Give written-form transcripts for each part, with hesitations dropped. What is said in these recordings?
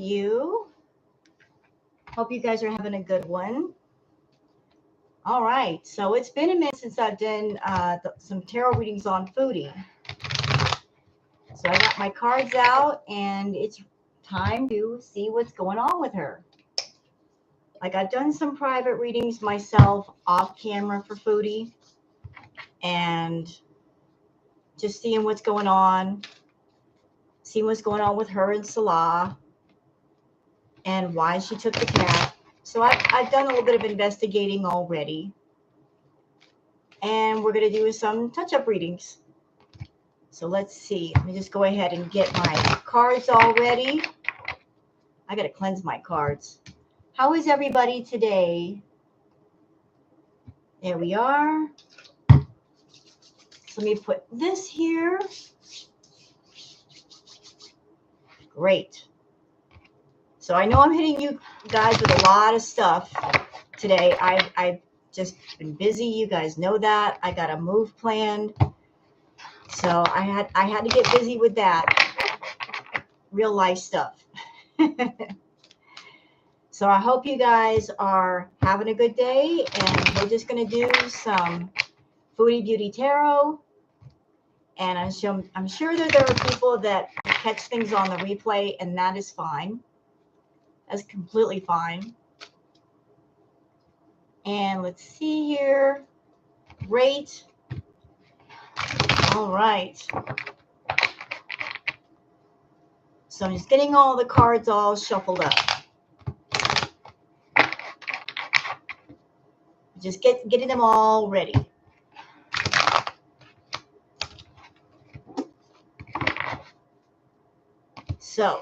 you? Hope you guys are having a good one. All right, so it's been a minute since I've done some tarot readings on Foodie. So I got my cards out, and it's time to see what's going on with her. Like, I've done some private readings myself off camera for Foodie, and just seeing what's going on with her and Salah, and why she took the cat. So I've done a little bit of investigating already, and we're going to do some touch-up readings. So let's see. Let me just go ahead and get my cards all ready. I got to cleanse my cards. How is everybody today? There we are. So let me put this here. Great. So I know I'm hitting you guys with a lot of stuff today. I've just been busy. You guys know that. I got a move planned. So I had to get busy with that. Real life stuff. So I hope you guys are having a good day, and we're just going to do some Foodie Beauty Tarot. And I'm sure that there are people that catch things on the replay, and that is fine. That's completely fine. And let's see here. Great. All right. So I'm just getting all the cards all shuffled up. Just getting them all ready. So,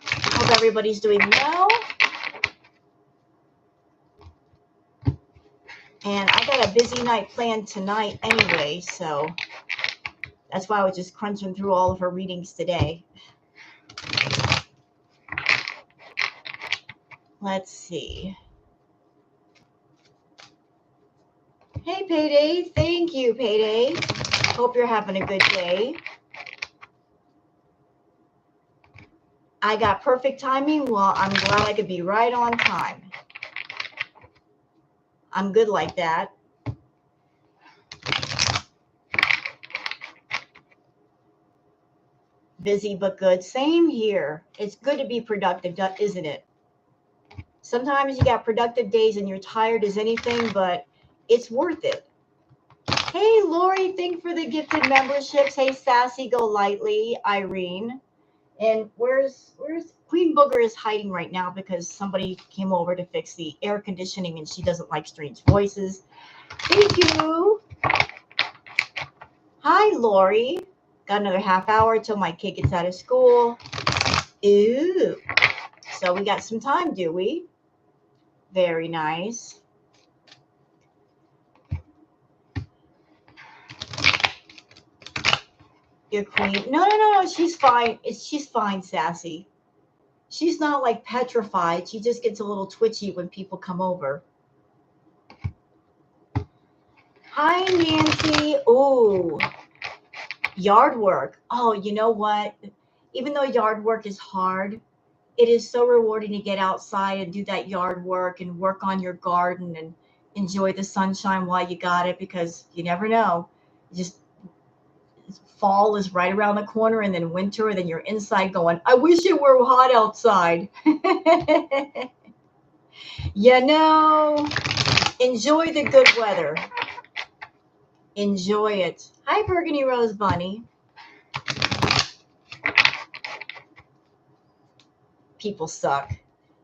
hope everybody's doing well. And I got a busy night planned tonight anyway, so that's why I was just crunching through all of her readings today. Let's see. Hey, Payday. Thank you, Payday. Hope you're having a good day. I got perfect timing. Well, I'm glad I could be right on time. I'm good like that. Busy but good. Same here. It's good to be productive, isn't it? Sometimes you got productive days and you're tired as anything, but it's worth it. Hey, Lori, thanks for the gifted memberships. Hey, Sassy, go lightly. Irene. And where's Queen Booger is hiding right now because somebody came over to fix the air conditioning and she doesn't like strange voices. Thank you. Hi, Lori. Got another half hour till my kid gets out of school. Ooh. So we got some time, do we? Very nice. Your queen. No. She's fine. She's fine, Sassy. She's not like petrified. She just gets a little twitchy when people come over. Hi, Nancy. Oh, yard work. Oh, you know what? Even though yard work is hard, it is so rewarding to get outside and do that yard work and work on your garden and enjoy the sunshine while you got it, because you never know. Just fall is right around the corner, and then winter, and then you're inside going, I wish it were hot outside. You know, enjoy the good weather. Enjoy it. Hi, Burgundy Rose Bunny. People suck.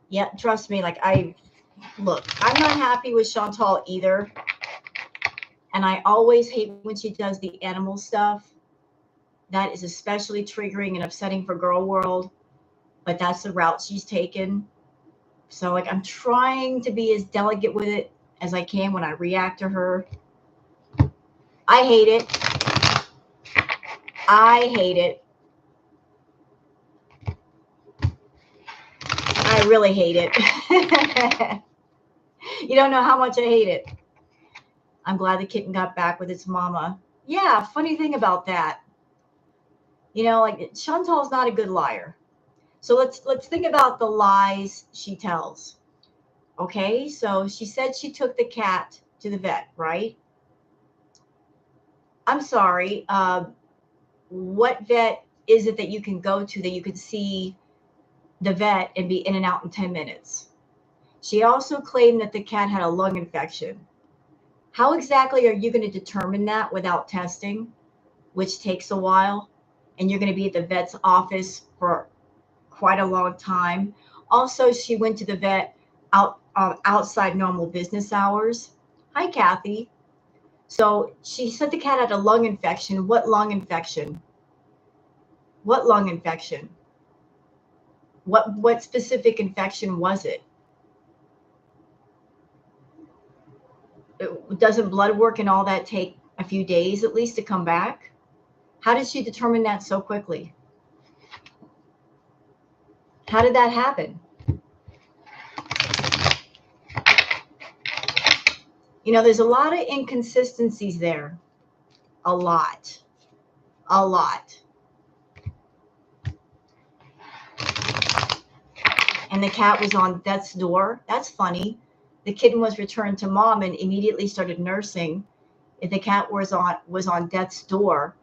Yeah, trust me. Like, I'm not happy with Chantal either. And I always hate when she does the animal stuff. That is especially triggering and upsetting for Girl World. But that's the route she's taken. So, like, I'm trying to be as delicate with it as I can when I react to her. I hate it. I hate it. I really hate it. You don't know how much I hate it. I'm glad the kitten got back with its mama. Yeah, funny thing about that. You know, like, Chantal's not a good liar. So let's think about the lies she tells. Okay, so she said she took the cat to the vet, right? I'm sorry. What vet is it that you can go to that you can see the vet and be in and out in 10 minutes? She also claimed that the cat had a lung infection. How exactly are you going to determine that without testing, which takes a while, and you're going to be at the vet's office for quite a long time? Also, she went to the vet outside normal business hours. Hi, Kathy. So she said the cat had a lung infection. What lung infection? What lung infection? What specific infection was it? Doesn't blood work and all that take a few days at least to come back? How did she determine that so quickly? How did that happen? You know, there's a lot of inconsistencies there. A lot. A lot. And the cat was on death's door. That's funny. The kitten was returned to mom and immediately started nursing. If the cat was on death's door,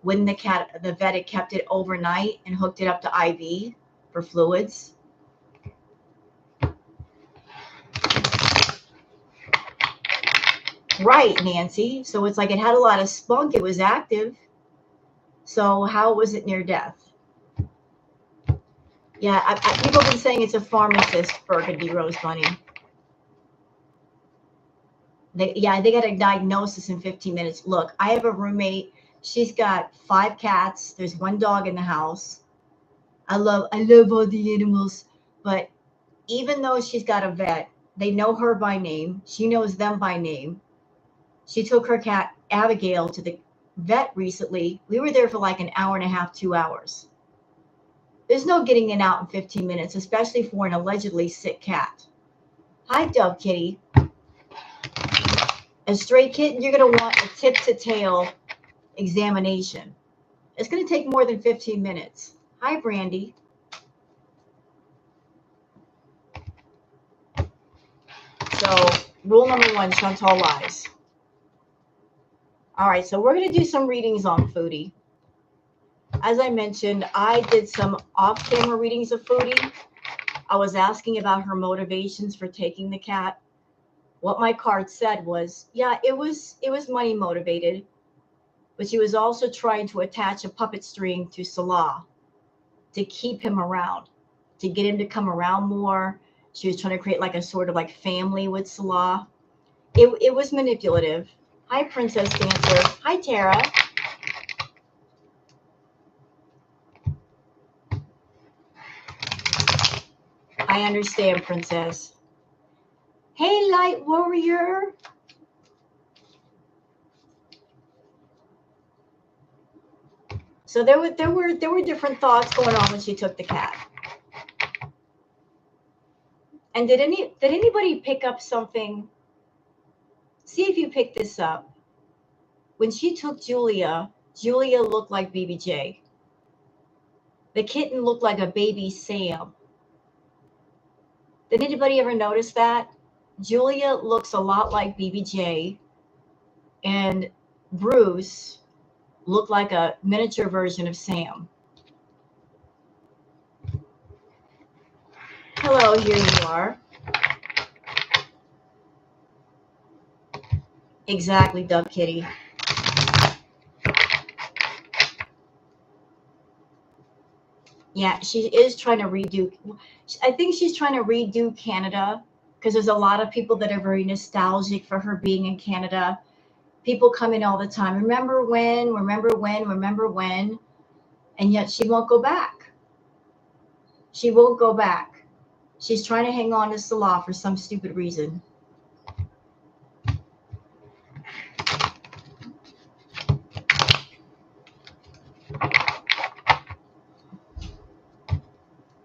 wouldn't the vet had kept it overnight and hooked it up to IV for fluids? Right, Nancy. So it's like it had a lot of spunk. It was active. So how was it near death? Yeah, people have been saying it's a pharmacist burgundy rose bunny. They got a diagnosis in 15 minutes. Look, I have a roommate. She's got 5 cats. There's 1 dog in the house. I love all the animals. But even though she's got a vet, they know her by name. She knows them by name. She took her cat Abigail to the vet recently. We were there for like an hour and a half, 2 hours. There's no getting it out in 15 minutes, especially for an allegedly sick cat. Hi, Dove Kitty. A stray kitten, you're going to want a tip-to-tail examination. It's going to take more than 15 minutes. Hi, Brandy. So, rule number 1, Chantal lies. All right, so we're going to do some readings on Foodie. As I mentioned, I did some off-camera readings of Foodie. I was asking about her motivations for taking the cat. What my card said was, yeah, it was money motivated, but she was also trying to attach a puppet string to Salah to keep him around, to get him to come around more. She was trying to create like a sort of like family with Salah. It was manipulative. Hi, Princess Dancer. Hi, Tara. I understand, Princess. Hey, Light Warrior. So there were different thoughts going on when she took the cat. And did anybody pick up something? See if you picked this up. When she took Julia looked like BBJ. The kitten looked like a baby Sam. Did anybody ever notice that? Julia looks a lot like BBJ, and Bruce looked like a miniature version of Sam. Hello, here you are. Exactly, Dove Kitty. Yeah, she is trying to redo. I think she's trying to redo Canada because there's a lot of people that are very nostalgic for her being in Canada. People come in all the time. Remember when? Remember when? Remember when? And yet she won't go back. She won't go back. She's trying to hang on to Salah for some stupid reason.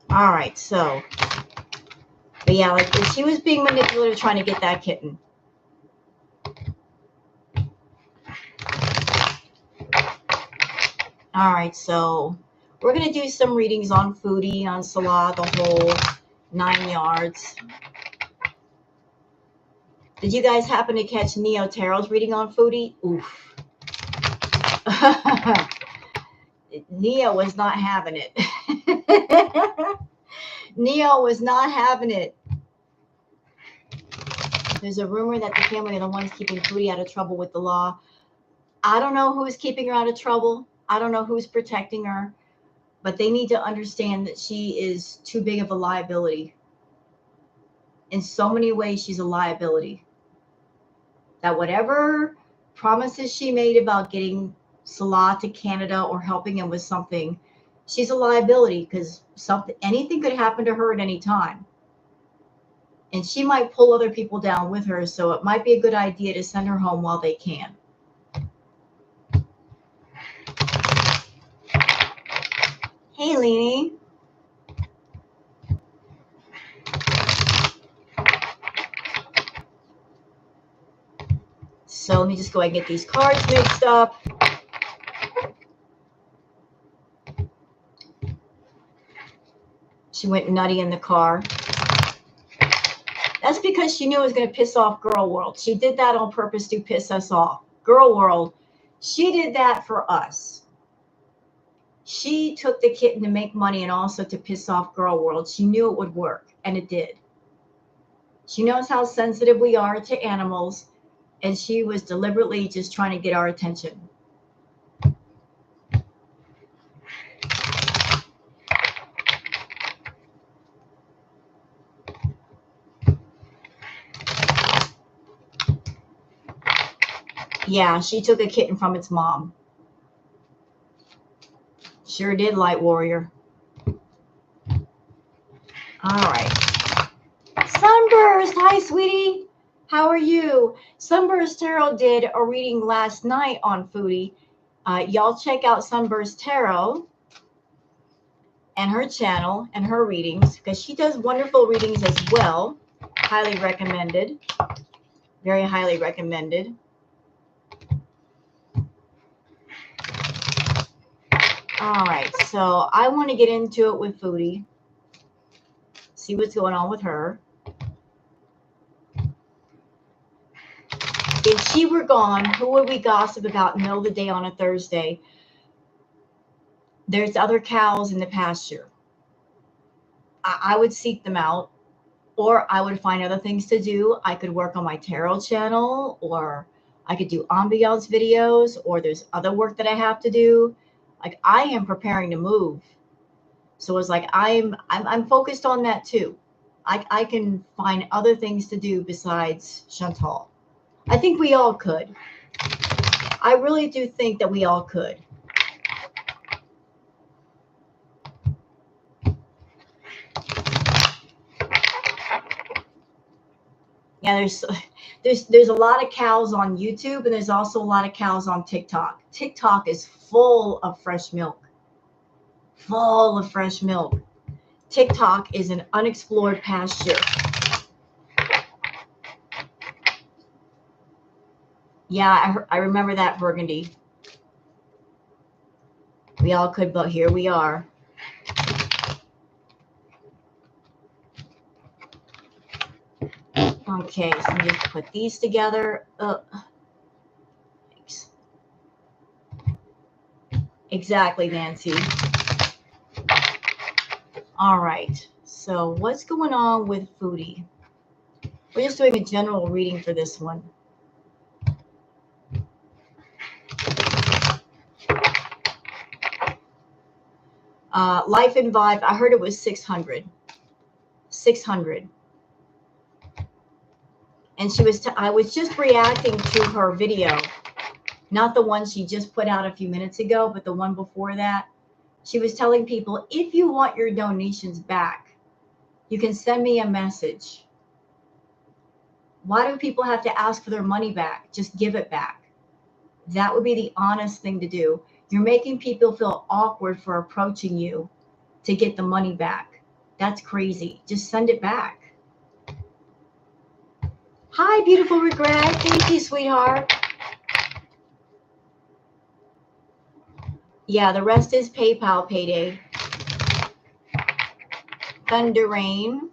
All right, so, but yeah, like she was being manipulative trying to get that kitten. All right, so We're going to do some readings on Foodie, on Salah, the whole 9 yards. Did you guys happen to catch Neo Tarot's reading on Foodie? Oof. Neo was not having it. Neo was not having it. There's a rumor that the family are the ones keeping Foodie out of trouble with the law. I don't know who's keeping her out of trouble. I don't know who's protecting her. But they need to understand that she is too big of a liability. In so many ways, she's a liability. That whatever promises she made about getting Salah to Canada or helping him with something, she's a liability because anything could happen to her at any time. And she might pull other people down with her, so it might be a good idea to send her home while they can. Hey, Leanie. So let me just go ahead and get these cards mixed up. She went nutty in the car. That's because she knew it was going to piss off Girl World. She did that on purpose to piss us off. Girl World, she did that for us. She took the kitten to make money and also to piss off Girl World. She knew it would work, and it did. She knows how sensitive we are to animals, and she was deliberately just trying to get our attention. Yeah, she took a kitten from its mom. Sure did, Light Warrior. All right. Sunburst, hi, sweetie. How are you? Sunburst Tarot did a reading last night on Foodie. Y'all check out Sunburst Tarot and her channel and her readings because she does wonderful readings as well. Highly recommended. Very highly recommended. All right, so I want to get into it with Foodie. See what's going on with her. If she were gone, who would we gossip about in the middle of the day on a Thursday? There's other cows in the pasture. I would seek them out, or I would find other things to do. I could work on my tarot channel, or I could do ambiance videos, or there's other work that I have to do. Like I am preparing to move. So it's like I'm focused on that too. I can find other things to do besides Chantal. I think we all could. I really do think that we all could. Yeah, there's a lot of cows on YouTube, and there's also a lot of cows on TikTok. TikTok is full of fresh milk. Full of fresh milk. TikTok is an unexplored pasture. Yeah, I remember that, Burgundy. We all could, but here we are. Okay, so let me just put these together. Thanks. Exactly, Nancy. All right, so what's going on with Foodie? We're just doing a general reading for this one. Life and Vibe, I heard it was 600. 600. And I was just reacting to her video, not the one she just put out a few minutes ago, but the one before that. She was telling people, if you want your donations back, you can send me a message. Why do people have to ask for their money back? Just give it back. That would be the honest thing to do. You're making people feel awkward for approaching you to get the money back. That's crazy. Just send it back. Hi, beautiful regret. Thank you, sweetheart. Yeah, the rest is PayPal payday. Thunder Rain.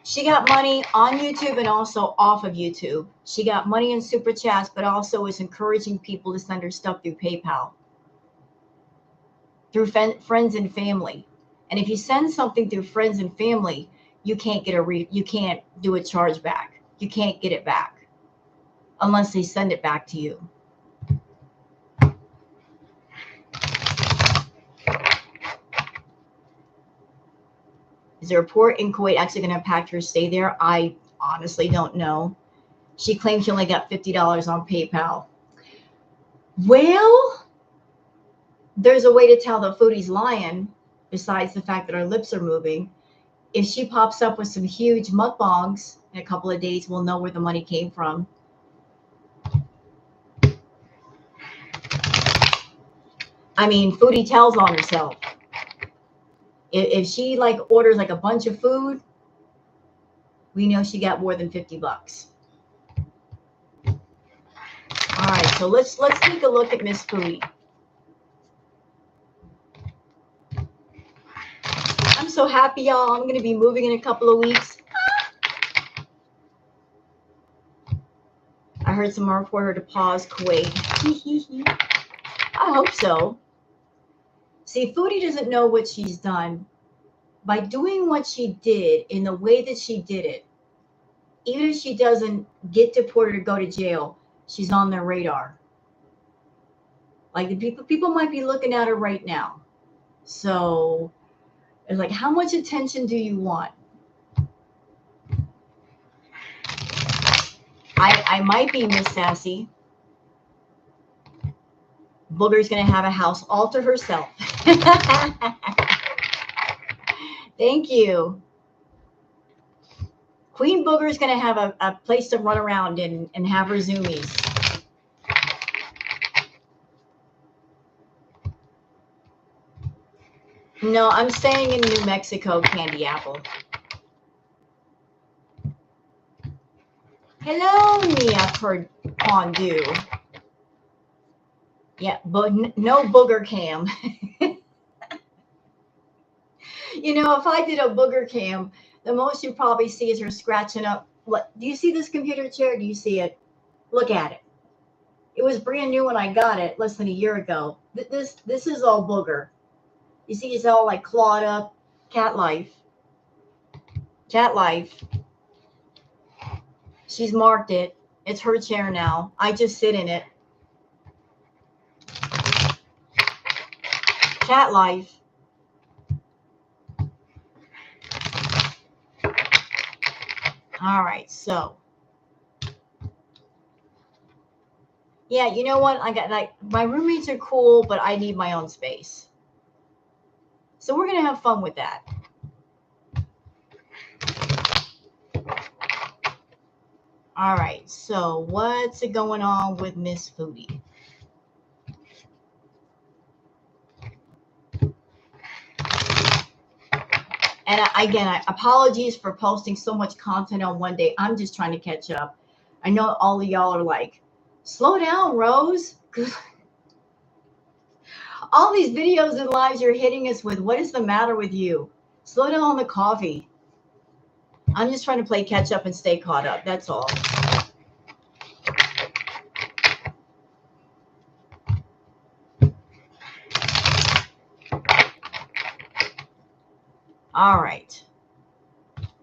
She got money on YouTube and also off of YouTube. She got money in Super Chats, but also is encouraging people to send her stuff through PayPal, through friends and family. And if you send something through friends and family, you can't get you can't do a charge back. You can't get it back unless they send it back to you. Is the report in Kuwait actually going to impact her stay there? I honestly don't know. She claims she only got $50 on PayPal. Well, there's a way to tell the foodie's lying, besides the fact that our lips are moving. If she pops up with some huge mukbangs in a couple of days, we'll know where the money came from. I mean, foodie tells on herself. If she like orders like a bunch of food, we know she got more than $50. All right, so let's take a look at Miss Foodie. I'm so happy, y'all. I'm going to be moving in a couple of weeks. I heard someone report her to pause Kuwait. I hope so. See, Foodie doesn't know what she's done. By doing what she did in the way that she did it, even if she doesn't get deported or go to jail, she's on their radar. Like the people might be looking at her right now. So it's like, how much attention do you want? I might be Miss Sassy. Booger's gonna have a house all to herself. Thank you. Queen Booger's gonna have a place to run around and have her zoomies. No, I'm staying in New Mexico, Candy Apple. Hello, Mia Fondue. Yeah, but no booger cam. You know, if I did a booger cam, the most you probably see is her scratching up. What do you see this computer chair? Do you see it? Look at it. It was brand new when I got it less than a year ago. This is all booger. You see, it's all like clawed up. Cat life. Cat life. She's marked it. It's her chair now. I just sit in it. Cat life. All right, so yeah, you know what? I got like my roommates are cool, but I need my own space. So we're gonna have fun with that. All right, so what's going on with Miss Foodie? And again, apologies for posting so much content on one day. I'm just trying to catch up. I know all of y'all are like, slow down, Rose. All these videos and lives you're hitting us with, what is the matter with you? Slow down on the coffee. I'm just trying to play catch up and stay caught up. That's all. All right.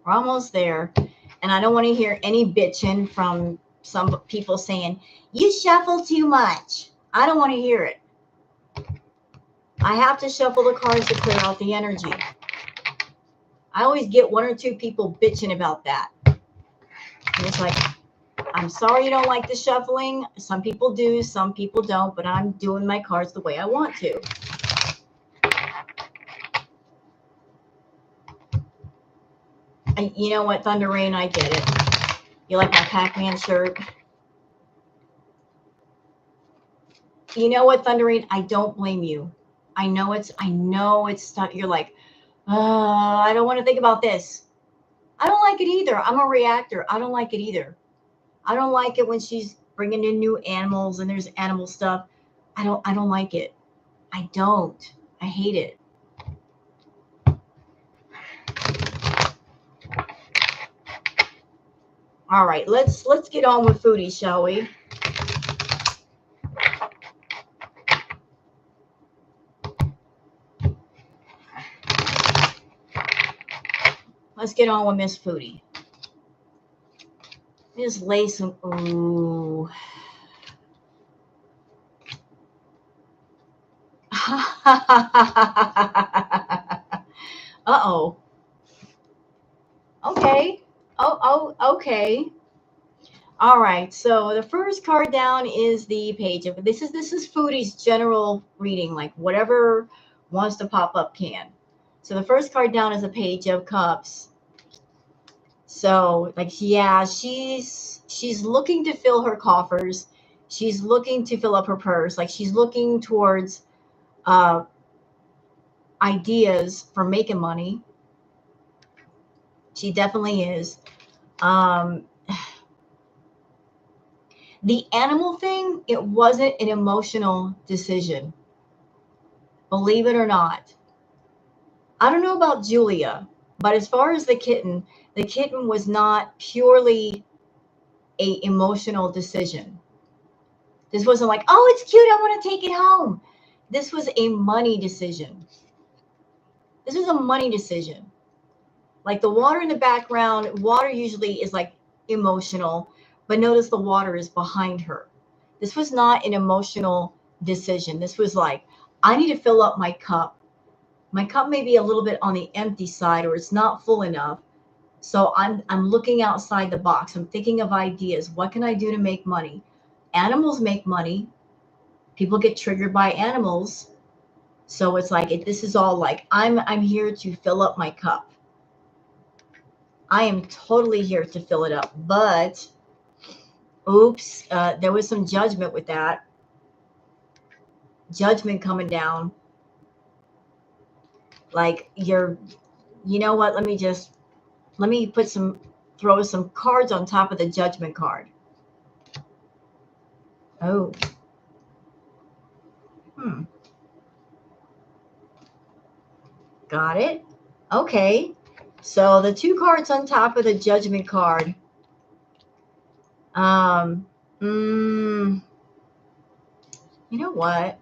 We're almost there. And I don't want to hear any bitching from some people saying, you shuffle too much. I don't want to hear it. I have to shuffle the cards to clear out the energy. I always get one or two people bitching about that. And it's like, I'm sorry you don't like the shuffling. Some people do, some people don't, but I'm doing my cards the way I want to. And you know what, Thunder Rain, I get it. You like my Pac-Man shirt? You know what, Thunder Rain, I don't blame you. I know it's tough. You're like, I don't want to think about this. I don't like it either. I'm a reactor. I don't like it either. I don't like it when she's bringing in new animals and there's animal stuff. I don't like it. I don't. I hate it. All right, let's get on with Foodie, shall we? Let's get on with Miss Foodie. Just lay some. Ooh. Uh-oh. Okay. Okay. All right. So the first card down is the page of this is Foodie's general reading, like whatever wants to pop up can. So the first card down is a page of cups. So like, yeah, she's looking to fill her coffers. She's looking to fill up her purse. Like she's looking towards ideas for making money. She definitely is. The animal thing, it wasn't an emotional decision. Believe it or not. I don't know about Julia, but as far as the kitten was not purely a emotional decision. This wasn't like, oh, it's cute, I want to take it home. This was a money decision. This was a money decision. Like the water in the background, water usually is like emotional, but notice the water is behind her. This was not an emotional decision. This was like, I need to fill up my cup. My cup may be a little bit on the empty side or it's not full enough. So I'm looking outside the box. I'm thinking of ideas. What can I do to make money? Animals make money. People get triggered by animals. So it's like this is all like I'm here to fill up my cup. I am totally here to fill it up. But oops, there was some judgment with that. Judgment coming down. Like you know what? Let me throw some cards on top of the judgment card. Oh. Got it. Okay. So the two cards on top of the judgment card. You know what?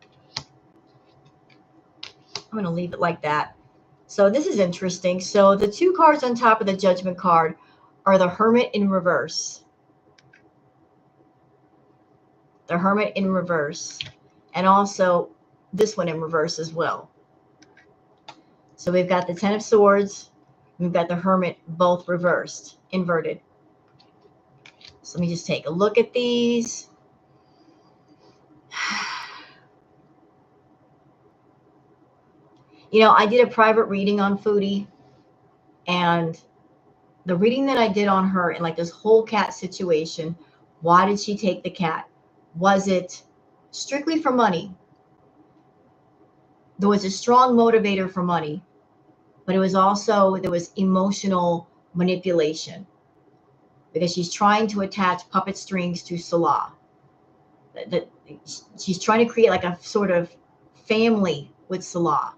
I'm going to leave it like that. So this is interesting. So the two cards on top of the judgment card are the Hermit in reverse. The Hermit in reverse. And also this one in reverse as well. So we've got the Ten of Swords. We've got the Hermit both reversed, inverted. So let me just take a look at these. You know, I did a private reading on Foodie, and the reading that I did on her in like this whole cat situation, why did she take the cat? Was it strictly for money? There was a strong motivator for money, but it was also, there was emotional manipulation because she's trying to attach puppet strings to Salah. She's trying to create like a sort of family with Salah,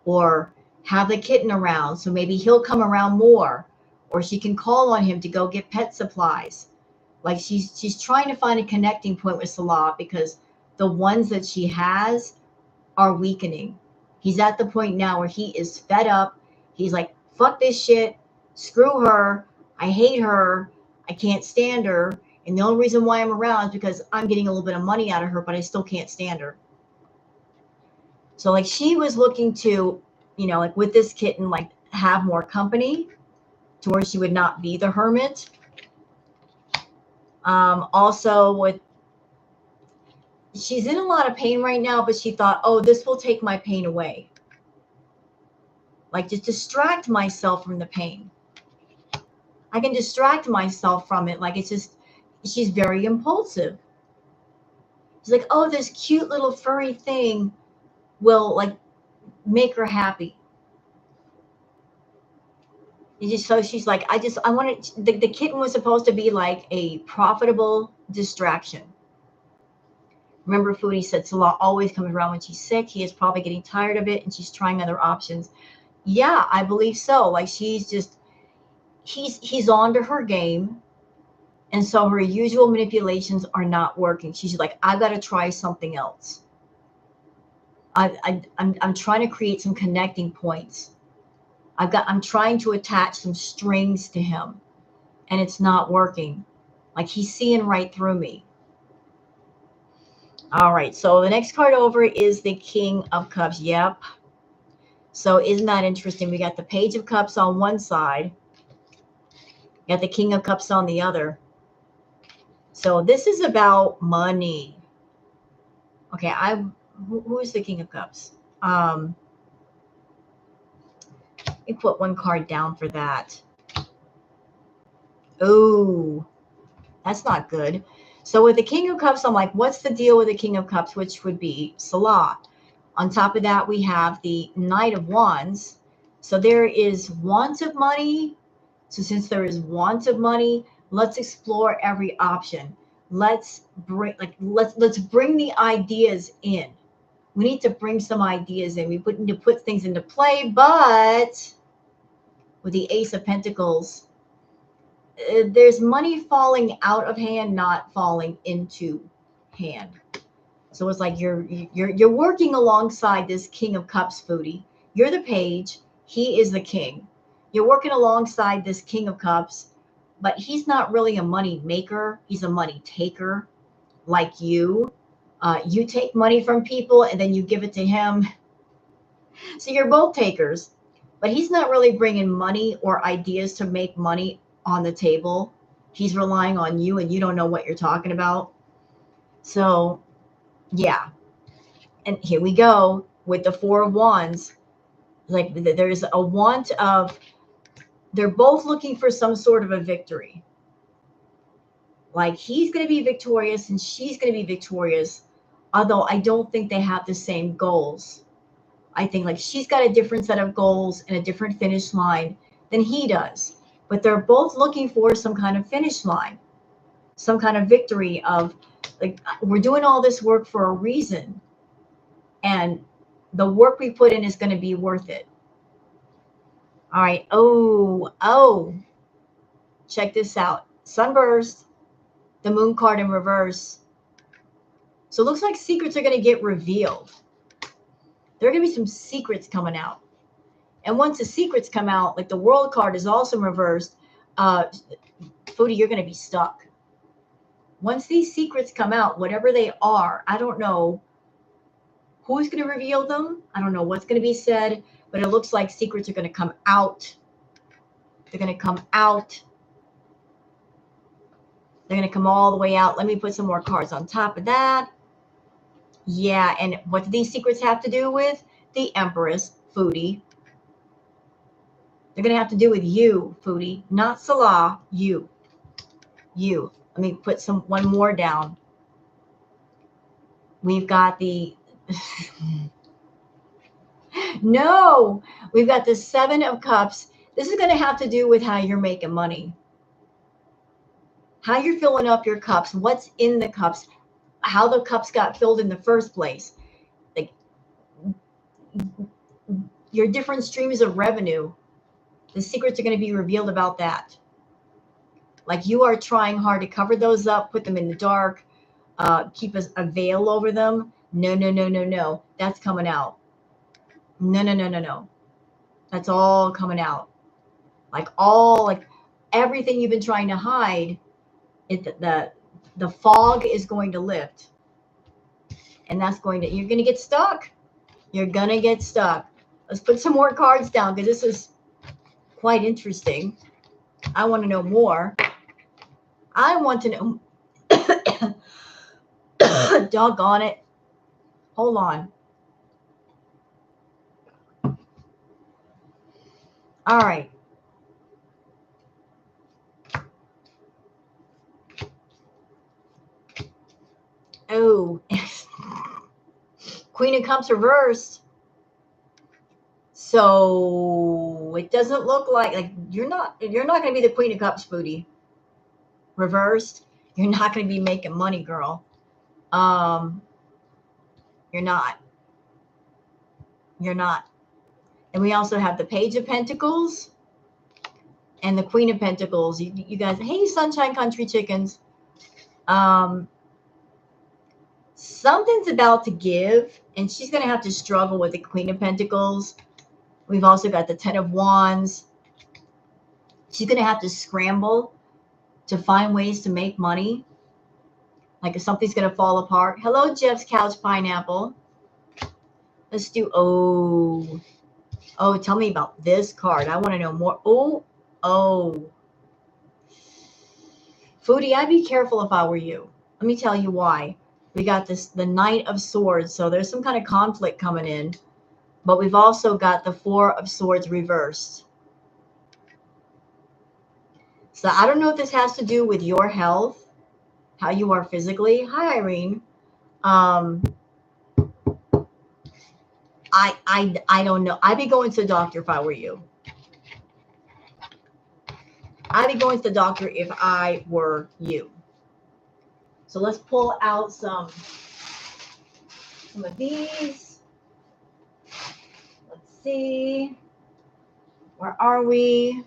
or have the kitten around so maybe he'll come around more, or she can call on him to go get pet supplies. Like she's trying to find a connecting point with Salah because the ones that she has are weakening. He's at the point now where he is fed up. He's like, fuck this shit, screw her, I hate her, I can't stand her, and the only reason why I'm around is because I'm getting a little bit of money out of her, but I still can't stand her. So like she was looking to, you know, like with this kitten, like have more company to where she would not be the hermit. Also with, she's in a lot of pain right now, but she thought, oh, this will take my pain away. Like just distract myself from the pain. I can distract myself from it. Like it's just, she's very impulsive. She's like, oh, this cute little furry thing will like make her happy. So she's like, I wanted, the kitten was supposed to be like a profitable distraction. Remember, Foodie said Salah always comes around when she's sick. He is probably getting tired of it and she's trying other options. Yeah, I believe so. Like she's just, he's on to her game. And so her usual manipulations are not working. She's like, I've got to try something else. I'm trying to create some connecting points. I'm trying to attach some strings to him and it's not working. Like he's seeing right through me. All right. So the next card over is the King of Cups. Yep. So isn't that interesting? We got the Page of Cups on one side. Got the King of Cups on the other. So this is about money. Okay. Who is the King of Cups? Let me put one card down for that. Oh, that's not good. So with the King of Cups, I'm like, what's the deal with the King of Cups, which would be Salah? On top of that, we have the Knight of Wands. So there is want of money. So since there is want of money, let's explore every option. Let's bring the ideas in. We need to bring some ideas in. We need to put things into play, but with the Ace of Pentacles, there's money falling out of hand, not falling into hand. So it's like you're working alongside this King of Cups, Foodie. You're the page. He is the king. You're working alongside this King of Cups, but he's not really a money maker. He's a money taker, like you. You take money from people and then you give it to him. So you're both takers, but he's not really bringing money or ideas to make money on the table. He's relying on you and you don't know what you're talking about. So, yeah. And here we go with the Four of Wands. Like there's a want of, they're both looking for some sort of a victory. Like he's going to be victorious and she's going to be victorious. Although I don't think they have the same goals. I think like she's got a different set of goals and a different finish line than he does. But they're both looking for some kind of finish line, some kind of victory of like, we're doing all this work for a reason. And the work we put in is going to be worth it. All right. Oh, check this out. Sunburst, the moon card in reverse. So it looks like secrets are going to get revealed. There are going to be some secrets coming out. And once the secrets come out, like the world card is also reversed, Foodie, you're going to be stuck. Once these secrets come out, whatever they are, I don't know who's going to reveal them. I don't know what's going to be said, but it looks like secrets are going to come out. They're going to come out. They're going to come all the way out. Let me put some more cards on top of that. Yeah, and what do these secrets have to do with? The Empress, Foodie. They're going to have to do with you, Foodie, not Salah, you. You. Let me put one more down. We've got the no, we've got the Seven of Cups. This is going to have to do with how you're making money, how you're filling up your cups, what's in the cups, how the cups got filled in the first place, like your different streams of revenue. The secrets are going to be revealed about that. Like you are trying hard to cover those up, put them in the dark, keep a veil over them. No. That's coming out. No. That's all coming out. Like everything you've been trying to hide, the fog is going to lift. And that's you're going to get stuck. You're going to get stuck. Let's put some more cards down because this is quite interesting. I want to know more. I want to know. Doggone it. Hold on. All right. Oh. Queen of Cups reversed. So it doesn't look like you're not going to be the Queen of Cups, Foodie. Reversed, you're not going to be making money, girl. You're not. You're not. And we also have the Page of Pentacles and the Queen of Pentacles. You guys, hey, Sunshine Country Chickens. Something's about to give, and she's going to have to struggle with the Queen of Pentacles. We've also got the Ten of Wands. She's going to have to scramble to find ways to make money. Like if something's going to fall apart. Hello, Jeff's Couch Pineapple. Let's do, oh, tell me about this card. I want to know more. Oh. Foodie, I'd be careful if I were you. Let me tell you why. We got the Knight of Swords, so there's some kind of conflict coming in. But we've also got the Four of Swords reversed. So I don't know if this has to do with your health, how you are physically. Hi, Irene. I don't know. I'd be going to the doctor if I were you. I'd be going to the doctor if I were you. So let's pull out some of these. Let's see. Where are we?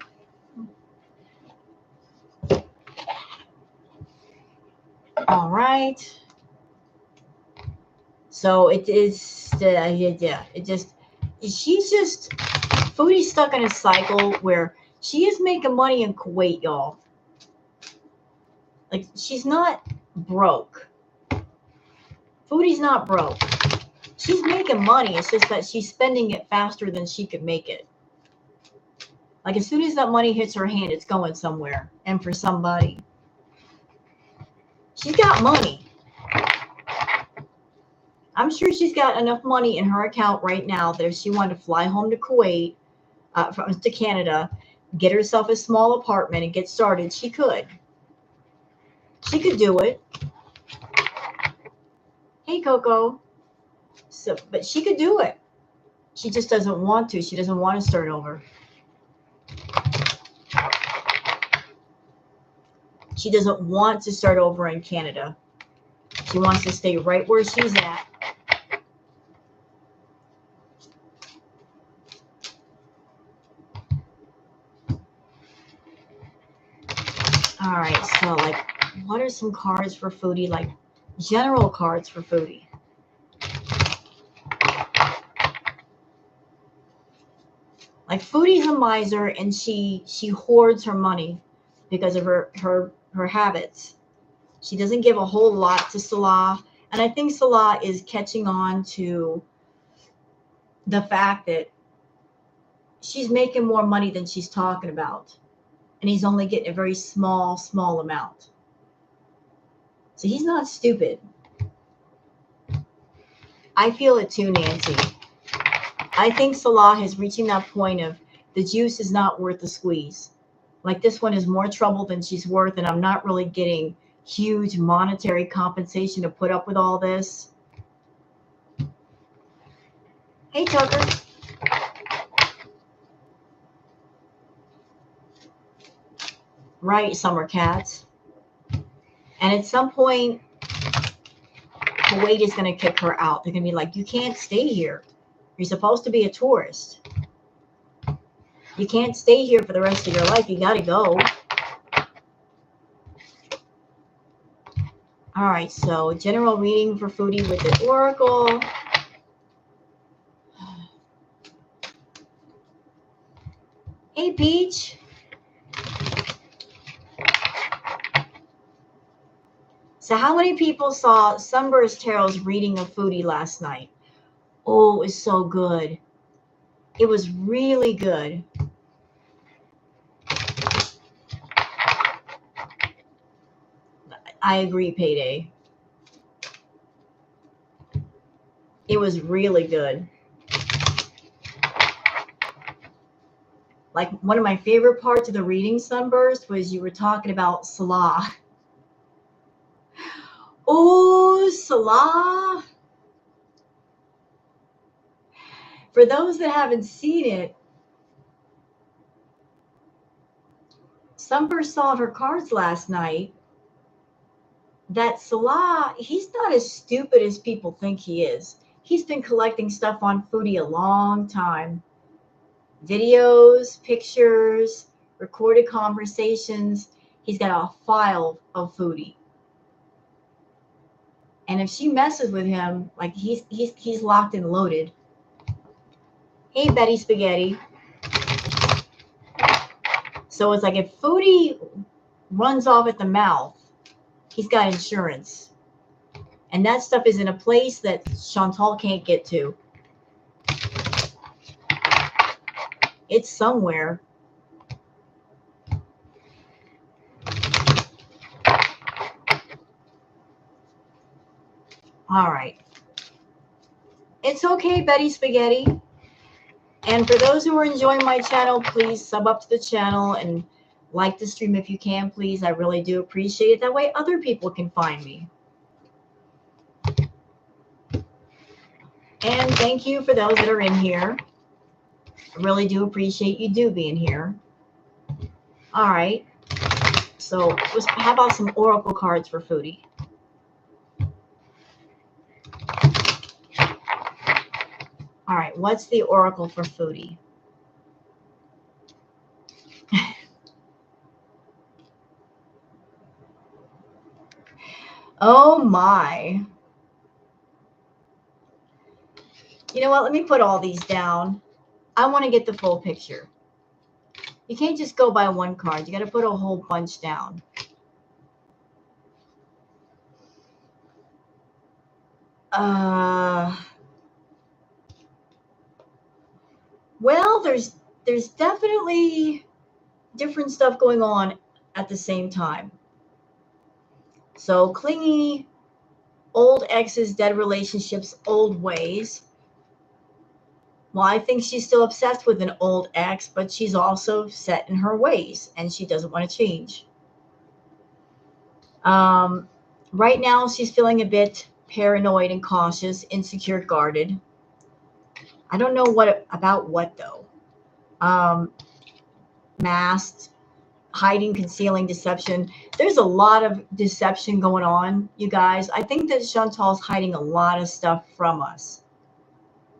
All right. So it is, she's just, Foodie's stuck in a cycle where she is making money in Kuwait, y'all. Like, she's not broke. Foodie's not broke. She's making money. It's just that she's spending it faster than she could make it. Like, as soon as that money hits her hand, it's going somewhere and for somebody. She's got money. I'm sure she's got enough money in her account right now that if she wanted to fly home to Kuwait, to Canada, get herself a small apartment and get started, she could. She could do it. Hey, Coco. So, but she could do it. She just doesn't want to. She doesn't want to start over. She doesn't want to start over in Canada. She wants to stay right where she's at. All right, so like, what are some cards for Foodie? Like, general cards for Foodie. Like, Foodie's a miser, and she hoards her money because of her habits. She doesn't give a whole lot to Salah, and I think Salah is catching on to the fact that she's making more money than she's talking about, and he's only getting a very small amount. So he's not stupid. I feel it too, Nancy. I think Salah is reaching that point of the juice is not worth the squeeze. Like, this one is more trouble than she's worth, and I'm not really getting huge monetary compensation to put up with all this. Hey, Tucker. Right, Summer Cats. And at some point, Kuwait is going to kick her out. They're going to be like, you can't stay here. You're supposed to be a tourist. You can't stay here for the rest of your life. You got to go. All right, so general reading for Foodie with the Oracle. Hey, Peach. So how many people saw Sunburst Tarot's reading of Foodie last night? Oh, it was so good. It was really good. I agree, Payday. It was really good. Like, one of my favorite parts of the reading, Sunburst, was you were talking about Salah. Oh, Salah. For those that haven't seen it, Summer saw her cards last night that Salah, he's not as stupid as people think he is. He's been collecting stuff on Foodie a long time. Videos, pictures, recorded conversations. He's got a file of Foodie. And if she messes with him, like he's locked and loaded. Hey, Betty Spaghetti. So it's like if Foodie runs off at the mouth, he's got insurance. And that stuff is in a place that Chantal can't get to. It's somewhere. All right. It's okay, Betty Spaghetti. And for those who are enjoying my channel, please sub up to the channel and like the stream if you can, please. I really do appreciate it. That way other people can find me. And thank you for those that are in here. I really do appreciate you being here. All right. So how about some oracle cards for Foodie? All right. What's the oracle for Foodie? Oh my. You know what? Let me put all these down. I want to get the full picture. You can't just go by one card. You got to put a whole bunch down. Well, there's definitely different stuff going on at the same time. So clingy, old exes, dead relationships, old ways. Well, I think she's still obsessed with an old ex, but she's also set in her ways and she doesn't want to change. Right now, she's feeling a bit paranoid and cautious, insecure, guarded. I don't know about what though. Masked, hiding, concealing, deception. There's a lot of deception going on, you guys. I think that Chantal's hiding a lot of stuff from us.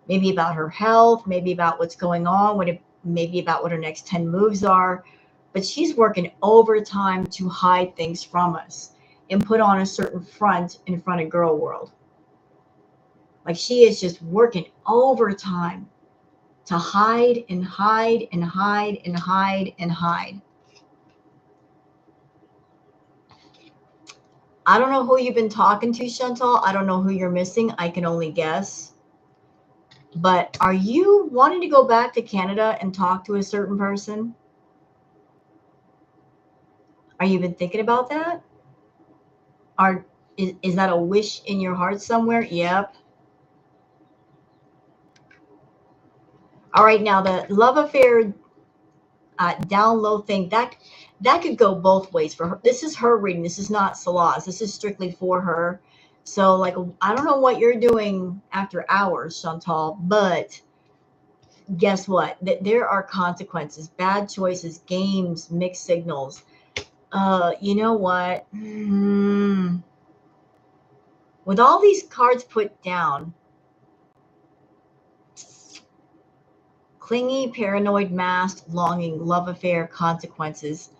Maybe about her health, maybe about what's going on, maybe about what her next 10 moves are. But she's working overtime to hide things from us and put on a certain front in front of girl world. Like she is just working overtime to hide and hide and hide and hide and hide. I don't know who you've been talking to, Chantal. I don't know who you're missing. I can only guess. But are you wanting to go back to Canada and talk to a certain person? Are you even thinking about that? Is that a wish in your heart somewhere? Yep. All right, now the love affair down low thing, that could go both ways for her. This is her reading. This is not Salah's. This is strictly for her. So, like, I don't know what you're doing after hours, Chantal, but guess what? There are consequences, bad choices, games, mixed signals. You know what? With all these cards put down, clingy, paranoid, masked, longing, love affair, consequences.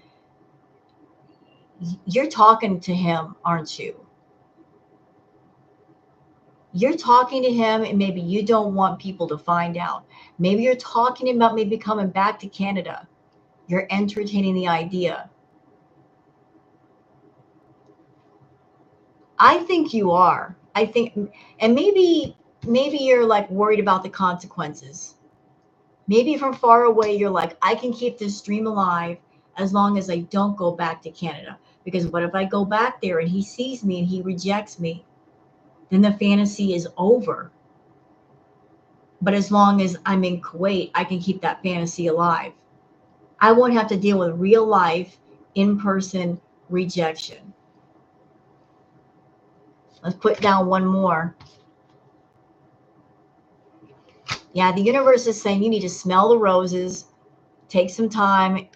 You're talking to him, aren't you? You're talking to him and maybe you don't want people to find out. Maybe you're talking about maybe coming back to Canada. You're entertaining the idea. I think you are. I think, and maybe you're like worried about the consequences. Maybe from far away, you're like, I can keep this dream alive as long as I don't go back to Canada. Because what if I go back there and he sees me and he rejects me? Then the fantasy is over. But as long as I'm in Kuwait, I can keep that fantasy alive. I won't have to deal with real life, in-person rejection. Let's put down one more. Yeah, the universe is saying you need to smell the roses, take some time,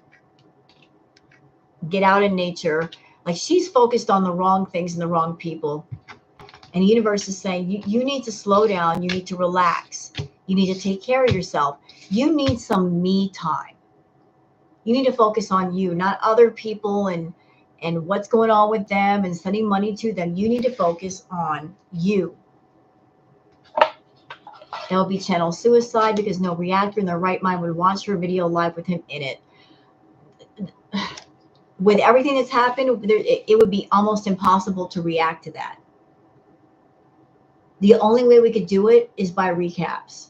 get out in nature. Like she's focused on the wrong things and the wrong people. And the universe is saying you need to slow down. You need to relax. You need to take care of yourself. You need some me time. You need to focus on you, not other people and what's going on with them and sending money to them. You need to focus on you. That would be channel suicide because no reactor in their right mind would watch your video live with him in it. With everything that's happened, it would be almost impossible to react to that. The only way we could do it is by recaps,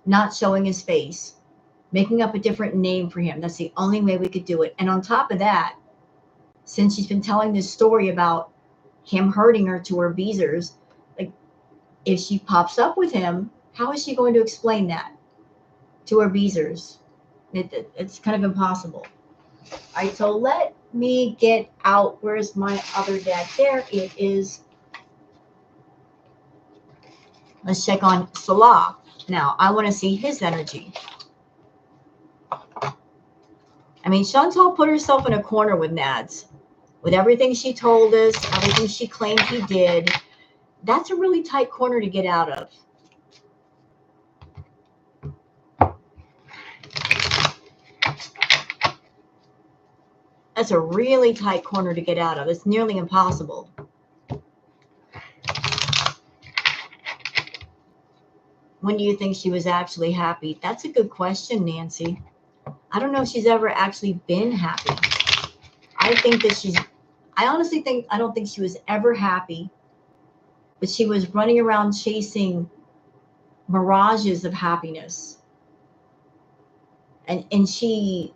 not showing his face, making up a different name for him. That's the only way we could do it. And on top of that, since she's been telling this story about him hurting her to her beezers, like if she pops up with him, how is she going to explain that to her beezers? It's kind of impossible. All right, so let me get out. Where's my other deck? There it is. Let's check on Salah. Now, I want to see his energy. I mean, Chantal put herself in a corner with Nads. With everything she told us, everything she claimed he did, that's a really tight corner to get out of. That's a really tight corner to get out of. It's nearly impossible. When do you think she was actually happy? That's a good question, Nancy. I don't know if she's ever actually been happy. I honestly think, I don't think she was ever happy, but she was running around chasing mirages of happiness. And she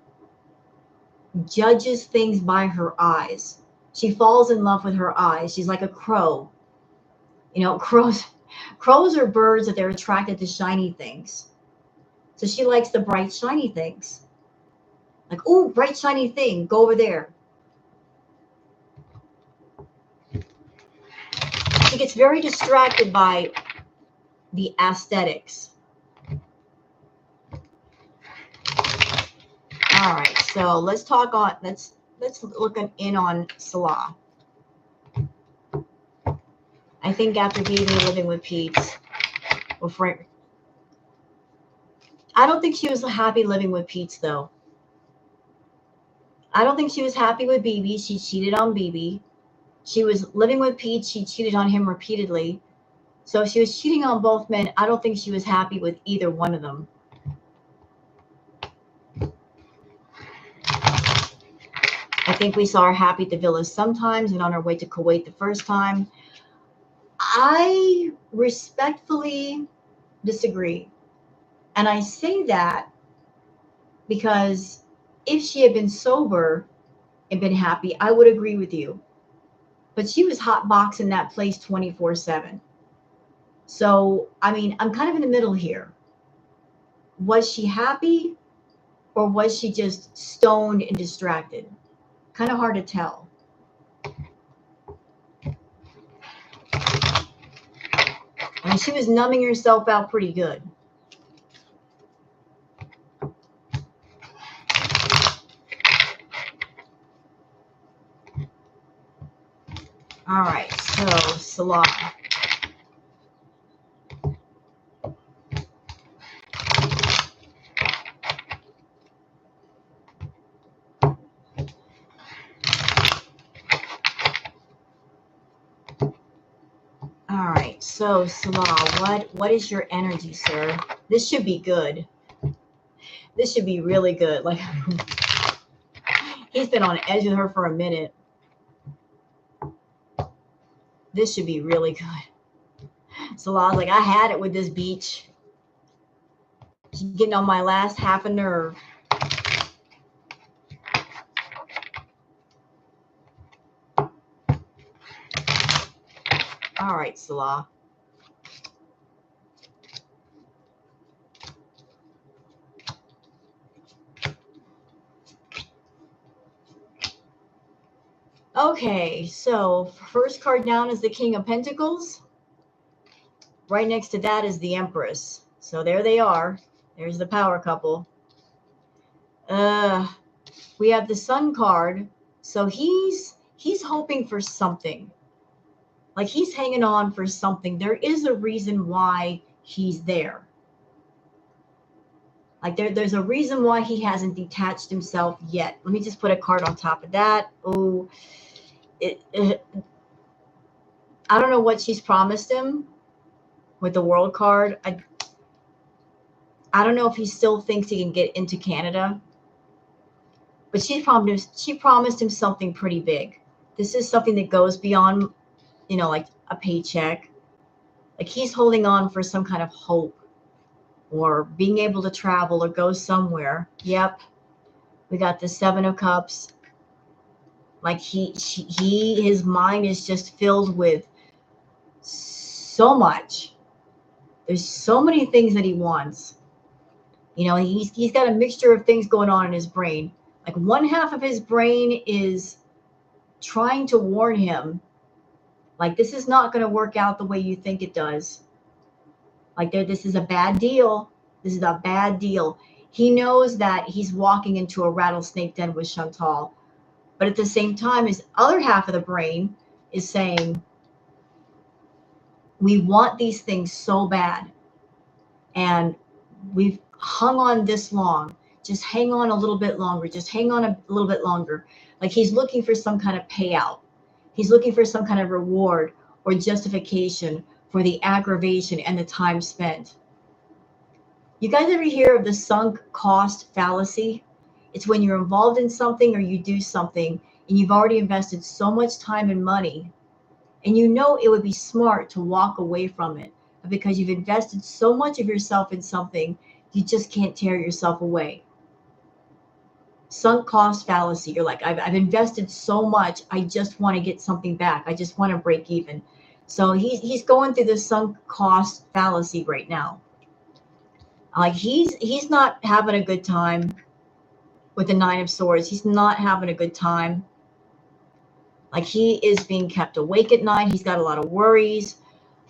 judges things by her eyes. She falls in love with her eyes. She's like a crow. You know, crows are birds that they're attracted to shiny things. So she likes the bright, shiny things. Like, oh, bright, shiny thing, go over there. She gets very distracted by the aesthetics. All right, so let's talk on, let's look in on Salah. I think after being living with Pete's, well, Frank, I don't think she was happy living with Pete's though. I don't think she was happy with BB. She cheated on BB. She was living with Pete. She cheated on him repeatedly. So if she was cheating on both men, I don't think she was happy with either one of them. I think we saw her happy at the villa sometimes and on her way to Kuwait the first time. I respectfully disagree. And I say that because if she had been sober and been happy, I would agree with you. But she was hotboxing that place 24/7. So, I mean, I'm kind of in the middle here. Was she happy or was she just stoned and distracted? Kind of hard to tell. I mean, she was numbing herself out pretty good. All right, so Salah. All right, so Salah, what is your energy, sir? This should be good. This should be really good. Like he's been on edge with her for a minute. This should be really good. Salah's like, I had it with this beach. She's getting on my last half a nerve. All right, Salah. Okay, so first card down is the King of Pentacles. Right next to that is the Empress. So there they are. There's the power couple. We have the Sun card. So he's hoping for something. Like he's hanging on for something. There is a reason why he's there. Like there's a reason why he hasn't detached himself yet. Let me just put a card on top of that. Oh, I don't know what she's promised him with the World card. I don't know if he still thinks he can get into Canada, but she promised him something pretty big. This is something that goes beyond, like a paycheck. Like he's holding on for some kind of hope or being able to travel or go somewhere. Yep. We got the Seven of Cups. Like his mind is just filled with so much. There's so many things that he wants. He's got a mixture of things going on in his brain. Like one half of his brain is trying to warn him, like this is not going to work out the way you think it does. Like this is a bad deal. This is a bad deal. He knows that he's walking into a rattlesnake den with Chantal, but at the same time, his other half of the brain is saying, we want these things so bad, and we've hung on this long. Just hang on a little bit longer. Just hang on a little bit longer. Like he's looking for some kind of payout. He's looking for some kind of reward or justification for the aggravation and the time spent. You guys ever hear of the sunk cost fallacy? It's when you're involved in something or you do something and you've already invested so much time and money, and it would be smart to walk away from it. But because you've invested so much of yourself in something, you just can't tear yourself away. Sunk cost fallacy. You're like, I've invested so much. I just want to get something back. I just want to break even. So he's going through the sunk cost fallacy right now. Like he's not having a good time with the Nine of Swords. He's not having a good time. Like he is being kept awake at night. He's got a lot of worries.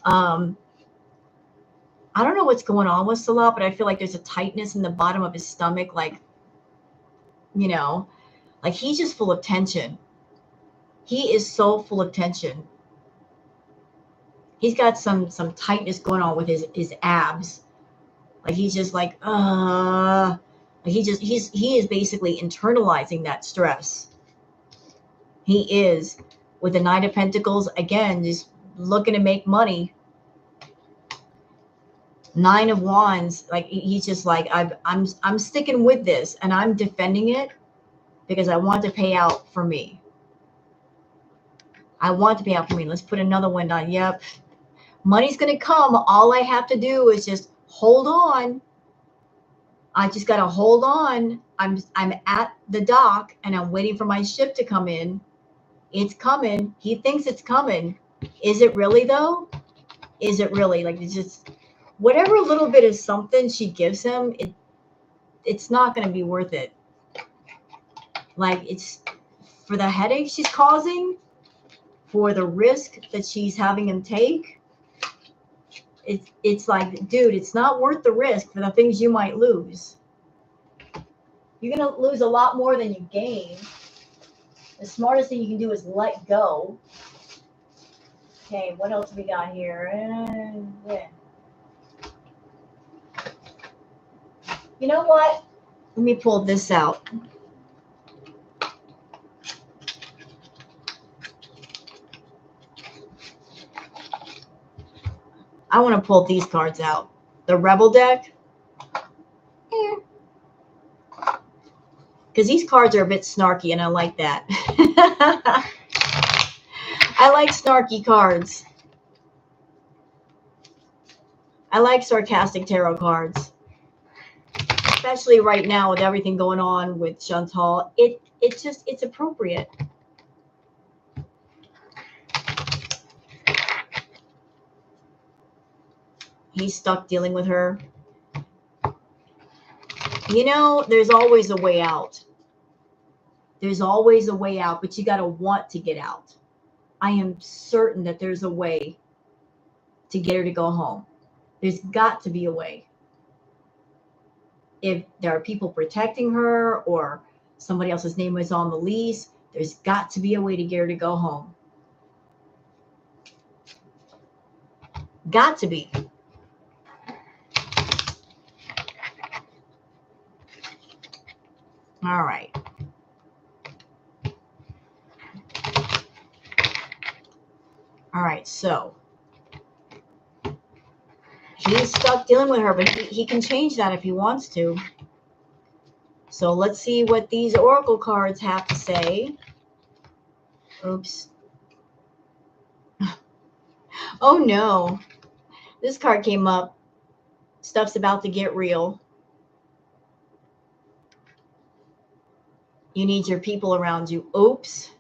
I don't know what's going on with Salah, but I feel like there's a tightness in the bottom of his stomach. Like he's just full of tension. He is so full of tension. He's got some tightness going on with his abs. Like he's just like he is basically internalizing that stress. He is, with the Knight of Pentacles, again, just looking to make money. Nine of Wands, like he's just like, I'm sticking with this and I'm defending it because I want to pay out for me. I want to pay out for me. Let's put another one on. Yep. Money's going to come. All I have to do is just hold on. I just got to hold on. I'm at the dock and I'm waiting for my ship to come in. It's coming. He thinks it's coming. Is it really though? Is it really? Like it's just whatever little bit of something she gives him, it's not going to be worth it. Like it's for the headache she's causing, for the risk that she's having him take. It's like, dude, it's not worth the risk for the things you might lose. You're going to lose a lot more than you gain. The smartest thing you can do is let go. Okay, what else we got here? Yeah. You know what? Let me pull this out. I want to pull these cards out. The Rebel deck. Because these cards are a bit snarky, and I like that. I like snarky cards. I like sarcastic tarot cards. Especially right now with everything going on with Chantal. It's appropriate. He's stuck dealing with her. There's always a way out. There's always a way out, but you got to want to get out. I am certain that there's a way to get her to go home. There's got to be a way. if there are people protecting her or somebody else's name is on the lease, there's got to be a way to get her to go home. Got to be. All right. All right, so he's stuck dealing with her, but he can change that if he wants to. So let's see what these oracle cards have to say. Oops. Oh no. This card came up. Stuff's about to get real. You need your people around you. Oops.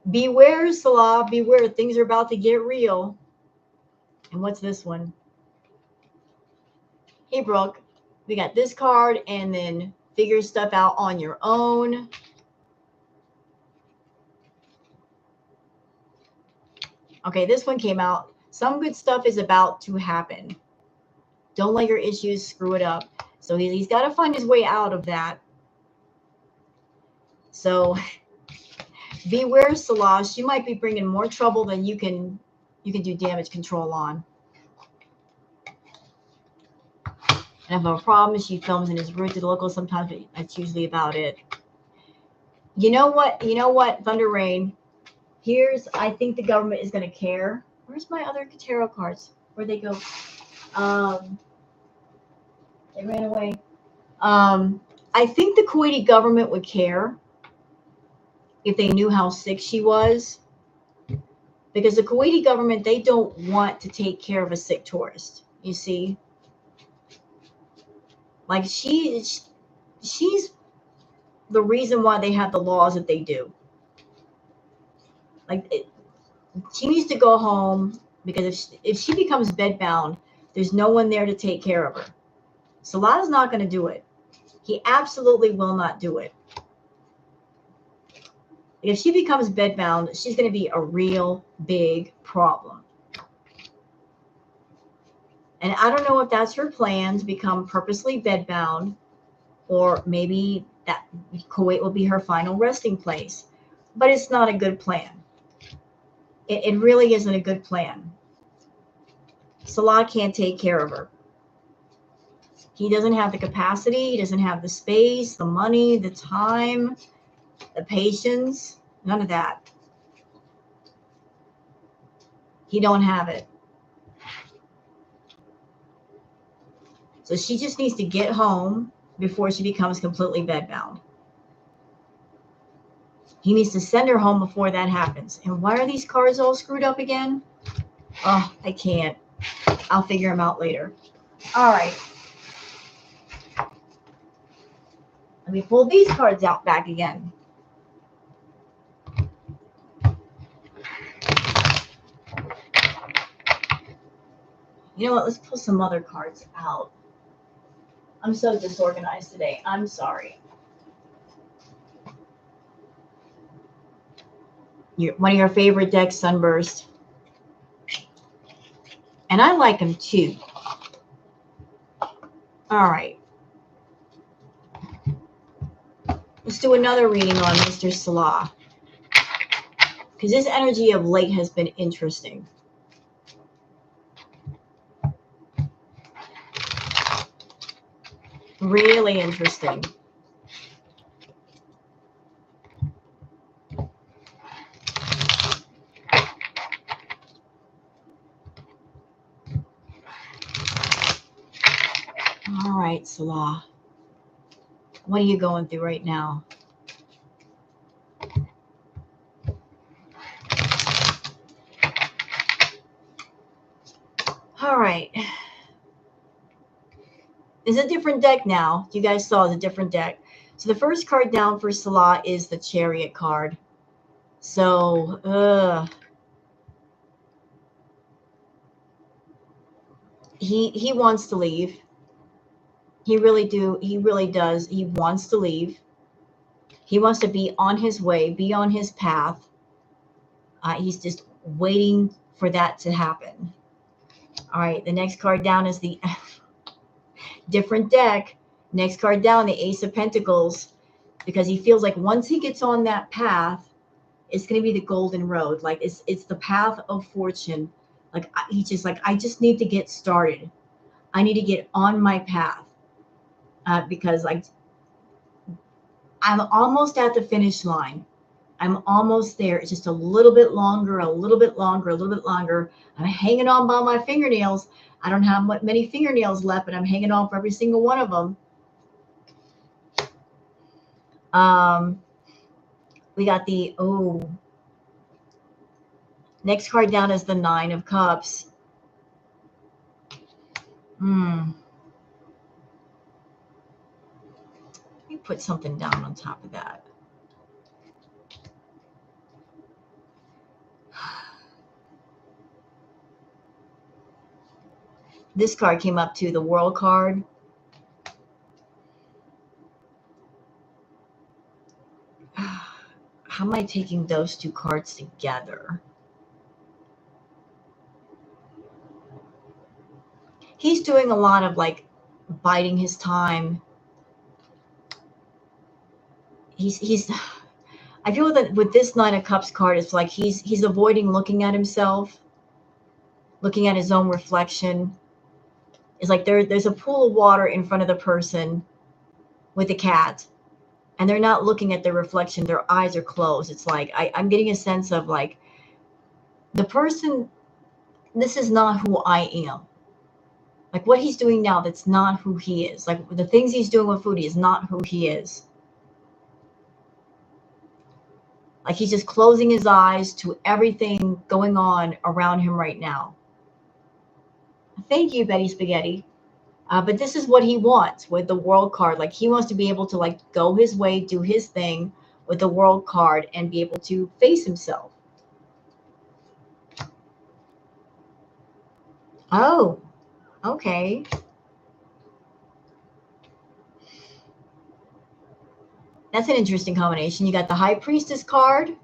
Beware, Salah. Beware. Things are about to get real. And what's this one? Hey, Brooke. We got this card and then figure stuff out on your own. Okay, this one came out. Some good stuff is about to happen. Don't let your issues screw it up. So he's got to find his way out of that. So beware, Salah. She might be bringing more trouble than you can do damage control on. And if a problem, she films and is rude to the locals sometimes, but that's usually about it. You know what? You know what, Thunder Rain? I think the government is going to care. Where's my other tarot cards? Where'd they go? They ran away. I think the Kuwaiti government would care if they knew how sick she was. Because the Kuwaiti government, they don't want to take care of a sick tourist. You see? Like she's the reason why they have the laws that they do. Like she needs to go home because if she becomes bedbound, there's no one there to take care of her. Salah's not going to do it. He absolutely will not do it. If she becomes bedbound, she's going to be a real big problem. And I don't know if that's her plan to become purposely bedbound, or maybe that Kuwait will be her final resting place. But it's not a good plan. It really isn't a good plan. Salah can't take care of her. He doesn't have the capacity. He doesn't have the space, the money, the time, the patience. None of that. He don't have it. So she just needs to get home before she becomes completely bedbound. He needs to send her home before that happens. And why are these cards all screwed up again? Oh, I can't. I'll figure them out later. All right. Let me pull these cards out back again. You know what? Let's pull some other cards out. I'm so disorganized today. I'm sorry. One of your favorite decks, Sunburst. And I like them too. All right. Let's do another reading on Mr. Salah. Because this energy of late has been interesting. Really interesting. All right, Salah. What are you going through right now? All right. It's a different deck now. You guys saw it's a different deck. So the first card down for Salah is the Chariot card. So, he wants to leave. He really does. He wants to leave. He wants to be on his way, be on his path. He's just waiting for that to happen. All right, the next card down is the different deck. Next card down, the Ace of Pentacles, because he feels like once he gets on that path, it's going to be the golden road. Like it's the path of fortune. Like he's just like, I just need to get started. I need to get on my path because like I'm almost at the finish line. I'm almost there. It's just a little bit longer, a little bit longer, a little bit longer. I'm hanging on by my fingernails. I don't have many fingernails left, but I'm hanging on for every single one of them. We got the, next card down is the Nine of Cups. Let me put something down on top of that. This card came up to the World card. How am I taking those two cards together? He's doing a lot of like biding his time. I feel that with this Nine of Cups card, it's like he's avoiding looking at himself, looking at his own reflection. It's like there's a pool of water in front of the person with a cat, and they're not looking at their reflection. Their eyes are closed. It's like I'm getting a sense of like the person, this is not who I am. Like what he's doing now, that's not who he is. Like the things he's doing with Foodie is not who he is. Like he's just closing his eyes to everything going on around him right now. Thank you, Betty Spaghetti. But this is what he wants with the World card. Like he wants to be able to like go his way, do his thing with the World card and be able to face himself. Oh, okay. That's an interesting combination. You got the High Priestess card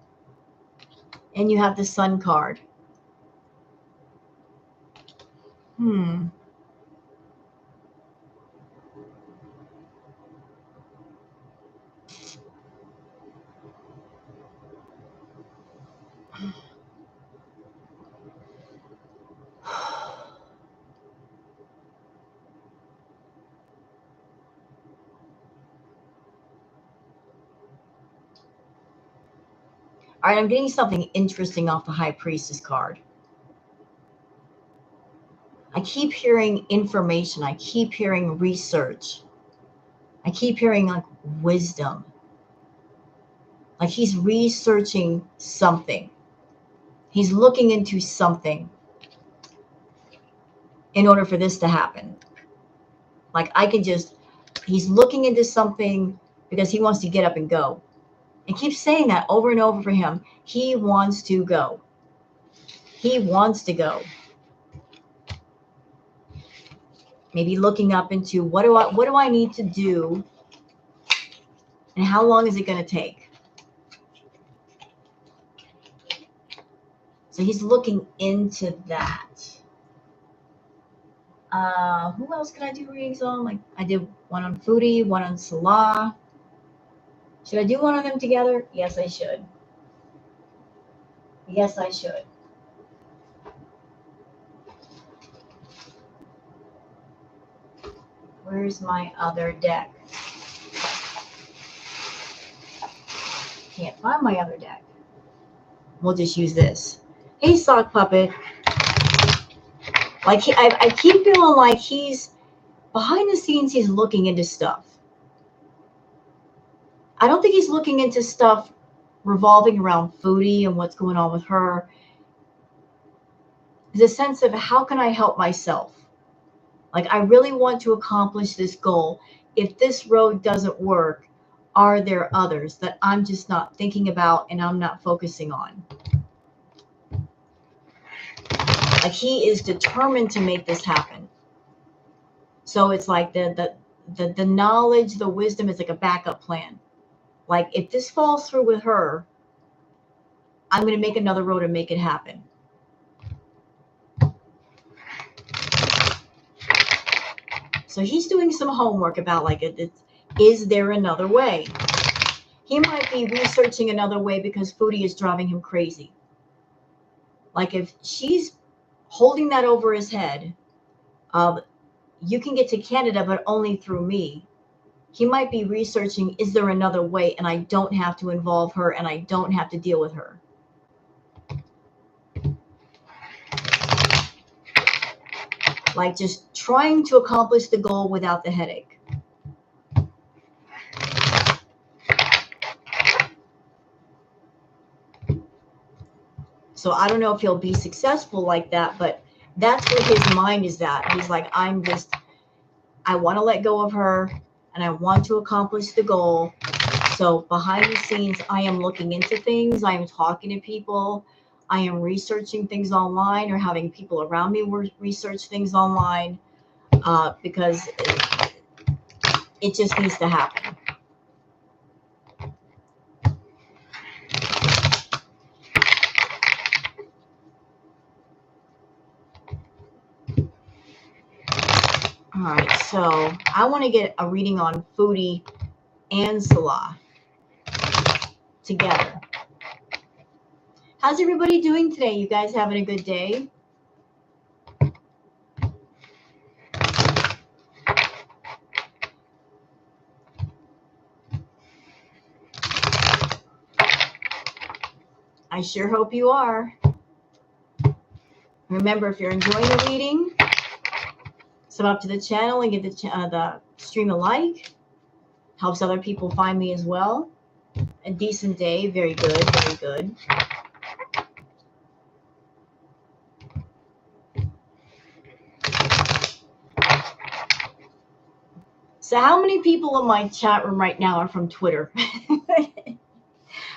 and you have the Sun card. All right, I'm getting something interesting off the High Priestess card. I keep hearing information. I keep hearing research. I keep hearing like wisdom. Like he's researching something. He's looking into something in order for this to happen. Like he's looking into something because he wants to get up and go. And keep saying that over and over for him. He wants to go. He wants to go. Maybe looking up into what do I need to do and how long is it going to take? So he's looking into that. Who else can I do readings on? Like I did one on Foodie, one on Salah. Should I do one of them together? Yes, I should. Yes, I should. Where's my other deck? Can't find my other deck. We'll just use this. Hey, Sock Puppet. Like I keep feeling like he's behind the scenes. He's looking into stuff. I don't think he's looking into stuff revolving around Foodie and what's going on with her. There's a sense of how can I help myself? Like I really want to accomplish this goal. If this road doesn't work, are there others that I'm just not thinking about and I'm not focusing on? Like he is determined to make this happen. So it's like the knowledge, the wisdom is like a backup plan. Like if this falls through with her, I'm going to make another road and make it happen. So he's doing some homework about like, is there another way? He might be researching another way because Foodie is driving him crazy. Like if she's holding that over his head of, you can get to Canada, but only through me. He might be researching, is there another way? And I don't have to involve her and I don't have to deal with her. Like just trying to accomplish the goal without the headache. So I don't know if he'll be successful like that, but that's where his mind is at. He's like, I want to let go of her and I want to accomplish the goal. So behind the scenes, I am looking into things. I am talking to people. I am researching things online or having people around me research things online because it just needs to happen. All right, so I want to get a reading on Foodie and Salah together. How's everybody doing today? You guys having a good day? I sure hope you are. Remember, if you're enjoying the reading, sub up to the channel and give the stream a like. Helps other people find me as well. A decent day. Very good. Very good. So how many people in my chat room right now are from Twitter?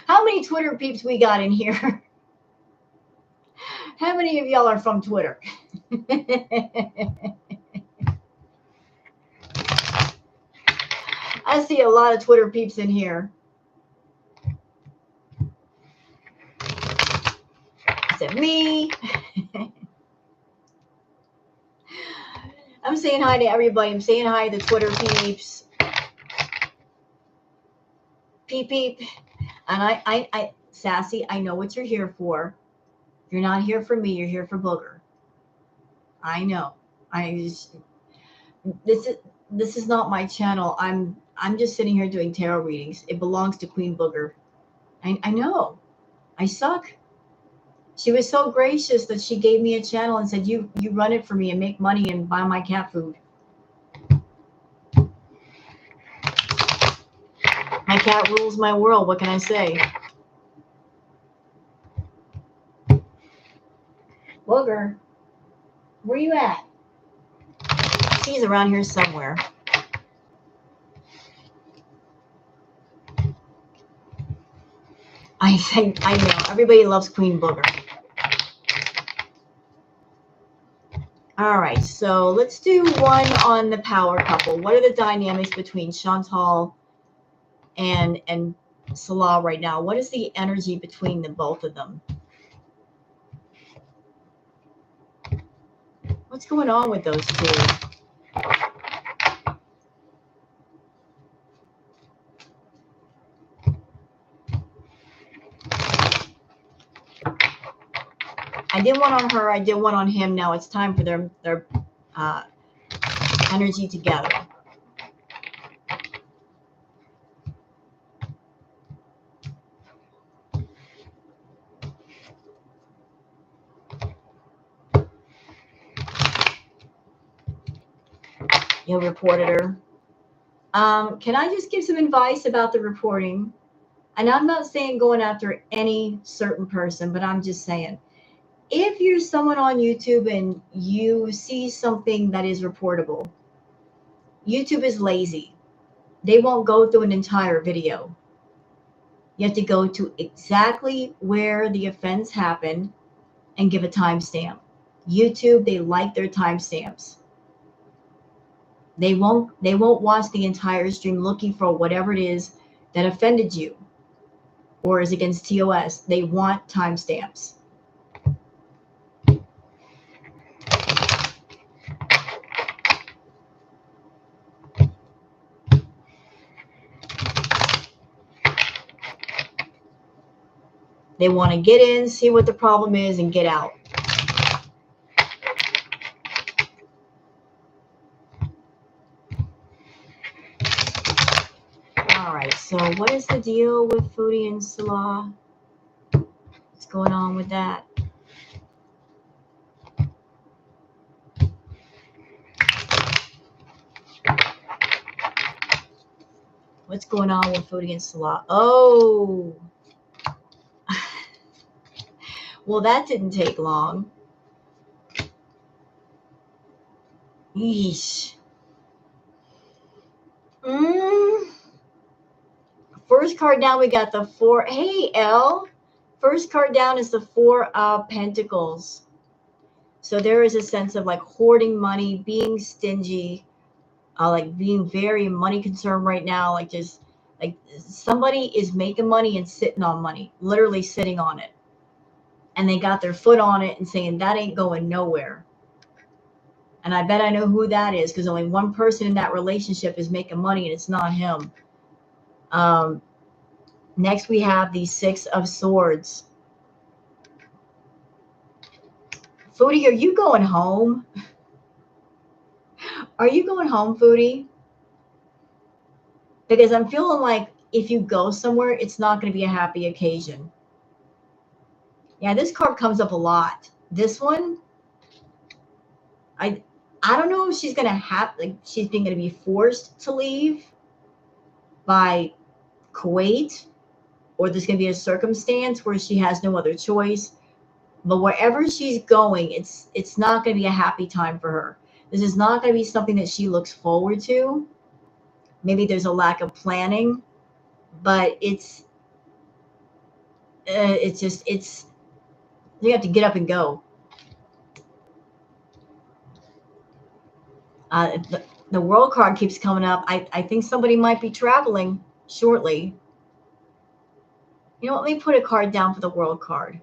How many Twitter peeps we got in here? How many of y'all are from Twitter? I see a lot of Twitter peeps in here. Is it me? I'm saying hi to everybody. I'm saying hi to the Twitter peeps. Peep, peep. And I, Sassy, I know what you're here for. You're not here for me. You're here for Booger. I know. This is not my channel. I'm just sitting here doing tarot readings. It belongs to Queen Booger. I know. I suck. She was so gracious that she gave me a channel and said, you run it for me and make money and buy my cat food. My cat rules my world. What can I say? Booger, where you at? He's around here somewhere. I know. Everybody loves Queen Booger. All right, so let's do one on the power couple. What are the dynamics between Chantal and Salah right now? What is the energy between the both of them? What's going on with those two? I did one on her. I did one on him. Now it's time for their energy together. You reported her. Can I just give some advice about the reporting? And I'm not saying going after any certain person, but I'm just saying, if you're someone on YouTube and you see something that is reportable, YouTube is lazy. They won't go through an entire video. You have to go to exactly where the offense happened and give a timestamp. YouTube, they like their timestamps. They won't watch the entire stream looking for whatever it is that offended you or is against TOS. They want timestamps. They want to get in, see what the problem is, and get out. All right, so what is the deal with Foodie and Salah? What's going on with that? What's going on with Foodie and Salah? Oh, well, that didn't take long. Yeesh. First card down, we got the 4. Hey, L. First card down is the 4 of Pentacles. So there is a sense of like hoarding money, being stingy, like being very money concerned right now. Like just like somebody is making money and sitting on money, literally sitting on it. And they got their foot on it and saying that ain't going nowhere. And I bet I know who that is because only one person in that relationship is making money and it's not him. Next, we have the 6 of Swords. Foodie, are you going home? Are you going home, Foodie? Because I'm feeling like if you go somewhere, it's not going to be a happy occasion. Yeah, this card comes up a lot. This one, I don't know if she's going to have, like, she's going to be forced to leave by Kuwait, or there's going to be a circumstance where she has no other choice. But wherever she's going, it's not going to be a happy time for her. This is not going to be something that she looks forward to. Maybe there's a lack of planning, but it's you have to get up and go. The World card keeps coming up. I think somebody might be traveling shortly. You know what? Let me put a card down for the World card.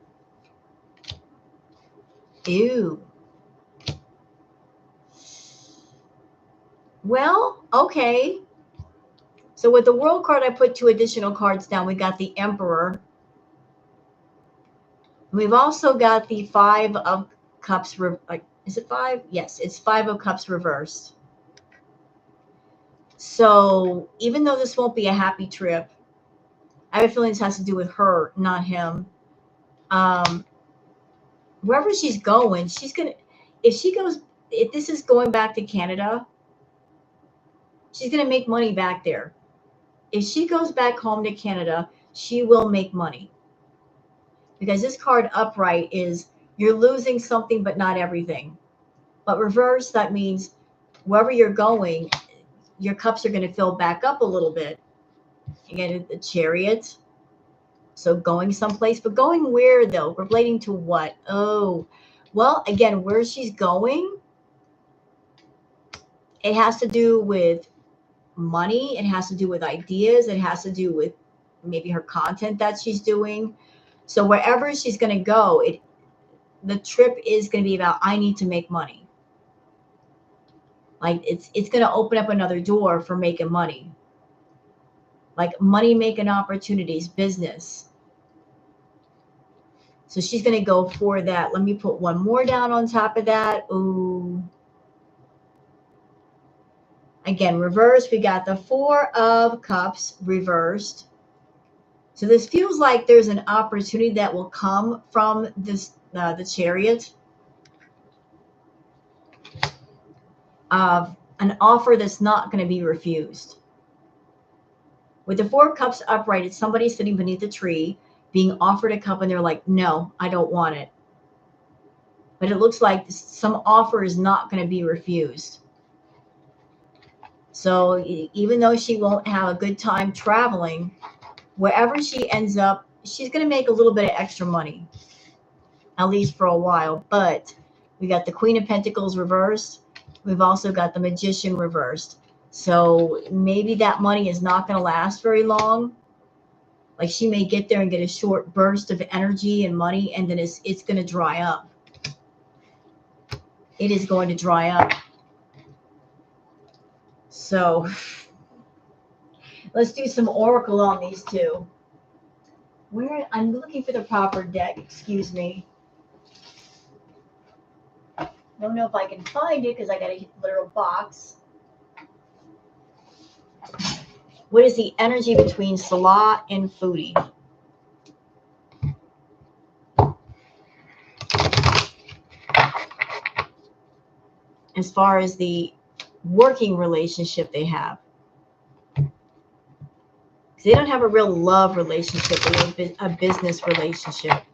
Ew. Well, okay. So with the World card, I put 2 additional cards down. We got the Emperor. We've also got the 5 of Cups. Is it 5? Yes, it's 5 of Cups reversed. So even though this won't be a happy trip, I have a feeling this has to do with her, not him. Wherever she's going, she's going to, if this is going back to Canada, she's going to make money back there. If she goes back home to Canada, she will make money. Because this card upright is you're losing something, but not everything. But reverse, that means wherever you're going, your cups are going to fill back up a little bit. You get the Chariot. So going someplace, but going where though? Relating to what? Oh, well, again, where she's going, it has to do with money. It has to do with ideas. It has to do with maybe her content that she's doing. So wherever she's going to go, the trip is going to be about, I need to make money. Like it's going to open up another door for making money. Like money making opportunities, business. So she's going to go for that. Let me put one more down on top of that. Ooh. Again, reversed. We got the 4 of Cups reversed. So this feels like there's an opportunity that will come from this, the Chariot. Of an offer that's not going to be refused. With the 4 of Cups upright, it's somebody sitting beneath the tree being offered a cup and they're like, no, I don't want it. But it looks like some offer is not going to be refused. So even though she won't have a good time traveling, wherever she ends up, she's going to make a little bit of extra money, at least for a while. But we got the Queen of Pentacles reversed. We've also got the Magician reversed. So maybe that money is not going to last very long. Like she may get there and get a short burst of energy and money, and then it's going to dry up. It is going to dry up. So let's do some oracle on these two. Where I'm looking for the proper deck, excuse me. Don't know if I can find it because I got a literal box. What is the energy between Salah and Foodie? As far as the working relationship they have. They don't have a real love relationship. They have a business relationship.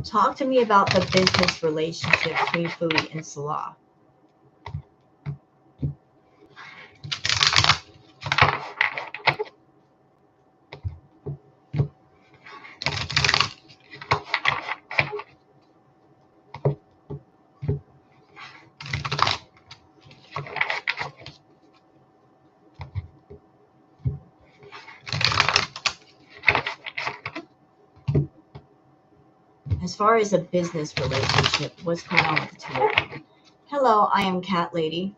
Talk to me about the business relationship between Foodie and Salah. As far as a business relationship, what's going on with the two of them? Hello, I am Cat Lady.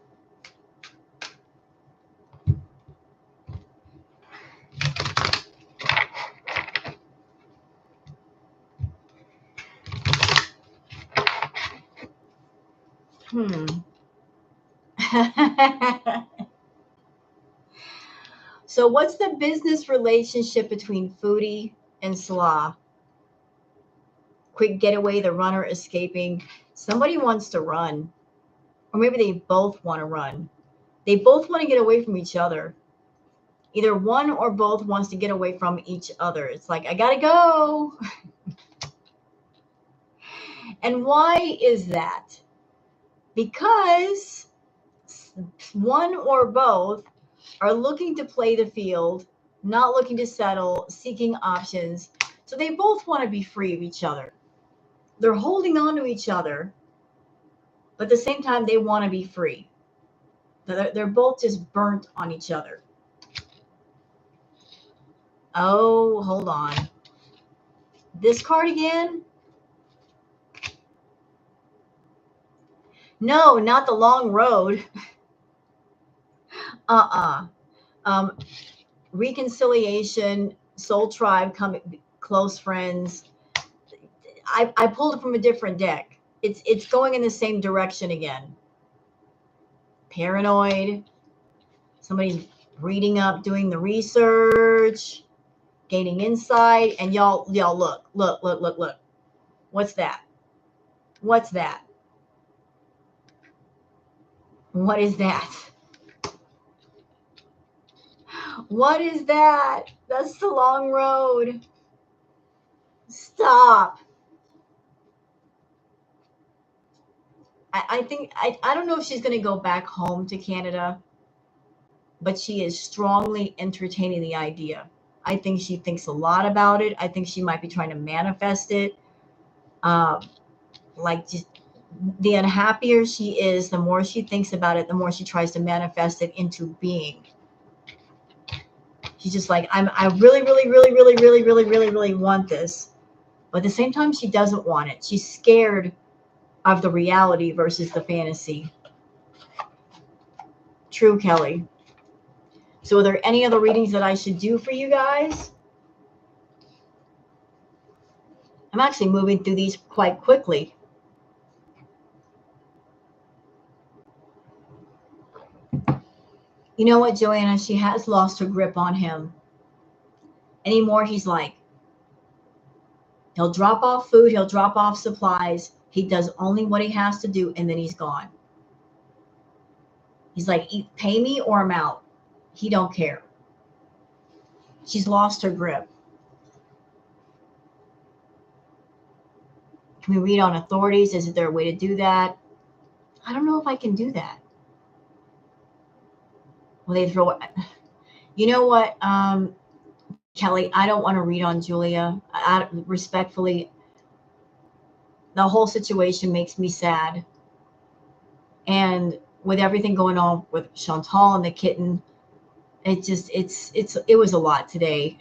So what's the business relationship between Foodie and Salah? Quick getaway, the runner escaping. Somebody wants to run. Or maybe they both want to run. They both want to get away from each other. Either one or both wants to get away from each other. It's like, I gotta go. And why is that? Because one or both are looking to play the field, not looking to settle, seeking options. So they both want to be free of each other. They're holding on to each other, but at the same time, they want to be free. They're both just burnt on each other. Oh, hold on. This card again? No, not the long road. Reconciliation, soul tribe, close friends. I pulled it from a different deck. It's going in the same direction again. Paranoid. Somebody's reading up, doing the research, gaining insight, and y'all look. What's that? What's that? What is that? What is that? That's the long road. Stop. I think I don't know if she's going to go back home to Canada, but she is strongly entertaining the idea. I think she thinks a lot about it. I think she might be trying to manifest it. Like just the unhappier she is, the more she thinks about it, the more she tries to manifest it into being. She's just like, I really want this. But at the same time, she doesn't want it. She's scared of the reality versus the fantasy. True, Kelly. So are there any other readings that I should do for you guys? I'm actually moving through these quite quickly. You know what, Joanna? She has lost her grip on him. Anymore, he's like, he'll drop off food, he'll drop off supplies. He does only what he has to do, and then he's gone. He's like, pay me or I'm out. He don't care. She's lost her grip. Can we read on authorities? Is there a way to do that? I don't know if I can do that. Well, they throw it. You know what, Kelly, I don't want to read on Julia. Respectfully, the whole situation makes me sad. And with everything going on with Chantal and the kitten, it was a lot today.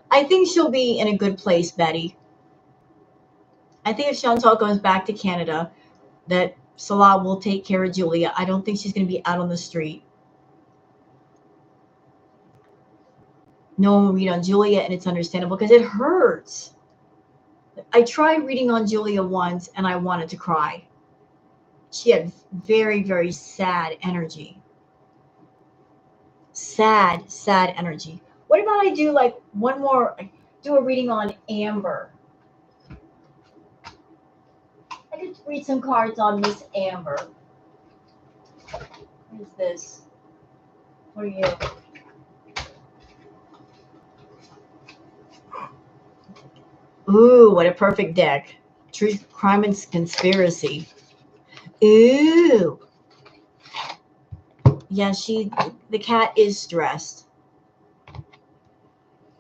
I think she'll be in a good place, Betty. I think if Chantal goes back to Canada, that Salah will take care of Julia. I don't think she's going to be out on the street. No one will read on Julia, and it's understandable because it hurts. I tried reading on Julia once, and I wanted to cry. She had very, very sad energy. Sad energy. What about I do like one more, do a reading on Amber? I could read some cards on Miss Amber. What is this? What are you? Ooh, what a perfect deck. Truth, Crime, and Conspiracy. Ooh. Yeah, the cat is stressed.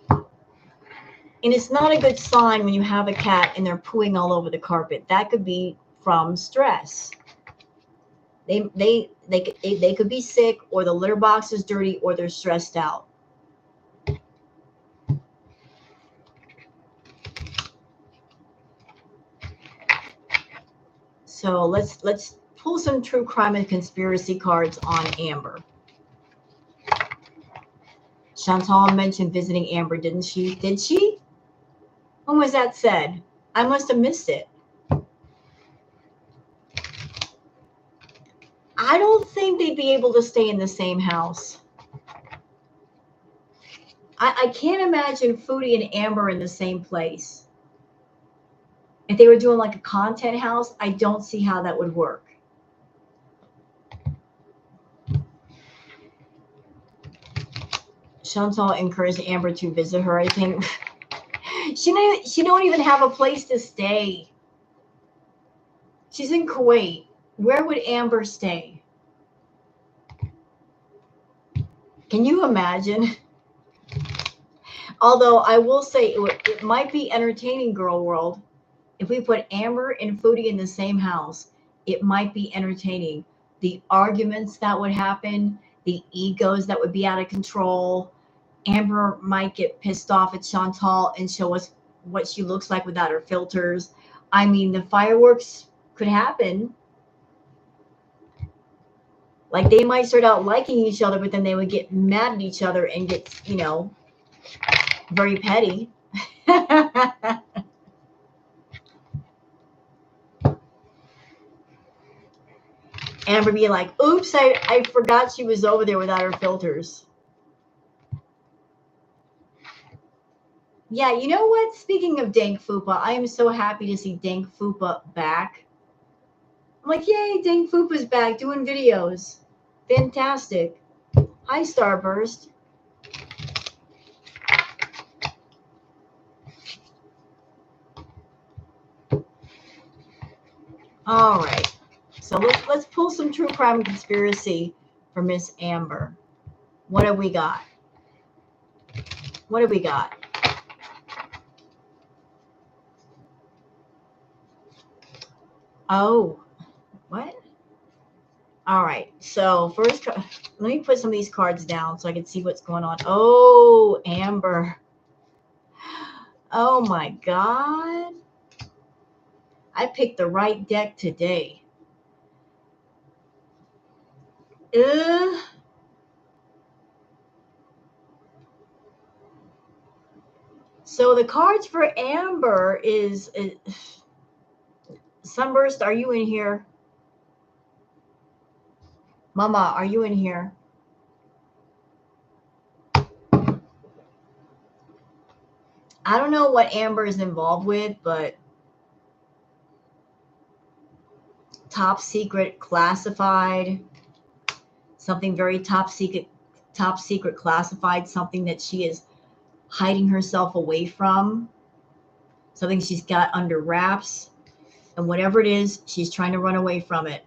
And it's not a good sign when you have a cat and they're pooing all over the carpet. That could be from stress. They could be sick, or the litter box is dirty, or they're stressed out. So let's pull some true crime and conspiracy cards on Amber. Chantal mentioned visiting Amber, didn't she? Did she? When was that said? I must have missed it. I don't think they'd be able to stay in the same house. I can't imagine Foodie and Amber in the same place. If they were doing like a content house, I don't see how that would work. Chantal encouraged Amber to visit her. I think she don't even have a place to stay. She's in Kuwait. Where would Amber stay? Can you imagine? Although I will say it might be entertaining, Girl World. If we put Amber and Foodie in the same house, it might be entertaining. The arguments that would happen, the egos that would be out of control. Amber might get pissed off at Chantal and show us what she looks like without her filters. I mean, the fireworks could happen. Like, they might start out liking each other, but then they would get mad at each other and get, very petty. Amber be like, oops, I forgot she was over there without her filters. Yeah, you know what? Speaking of Dank Fupa, I am so happy to see Dank Fupa back. I'm like, yay, Dank Fupa's back doing videos. Fantastic. Hi, Starburst. All right. So let's pull some true crime and conspiracy for Miss Amber. What have we got? What have we got? Oh, what? All right. So first, let me put some of these cards down so I can see what's going on. Oh, Amber. Oh my God. I picked the right deck today. So the cards for Amber is Sunburst, are you in here? Mama, are you in here? I don't know what Amber is involved with, but top secret, classified, something very top secret classified, something that she is hiding herself away from, something she's got under wraps, and whatever it is, she's trying to run away from it.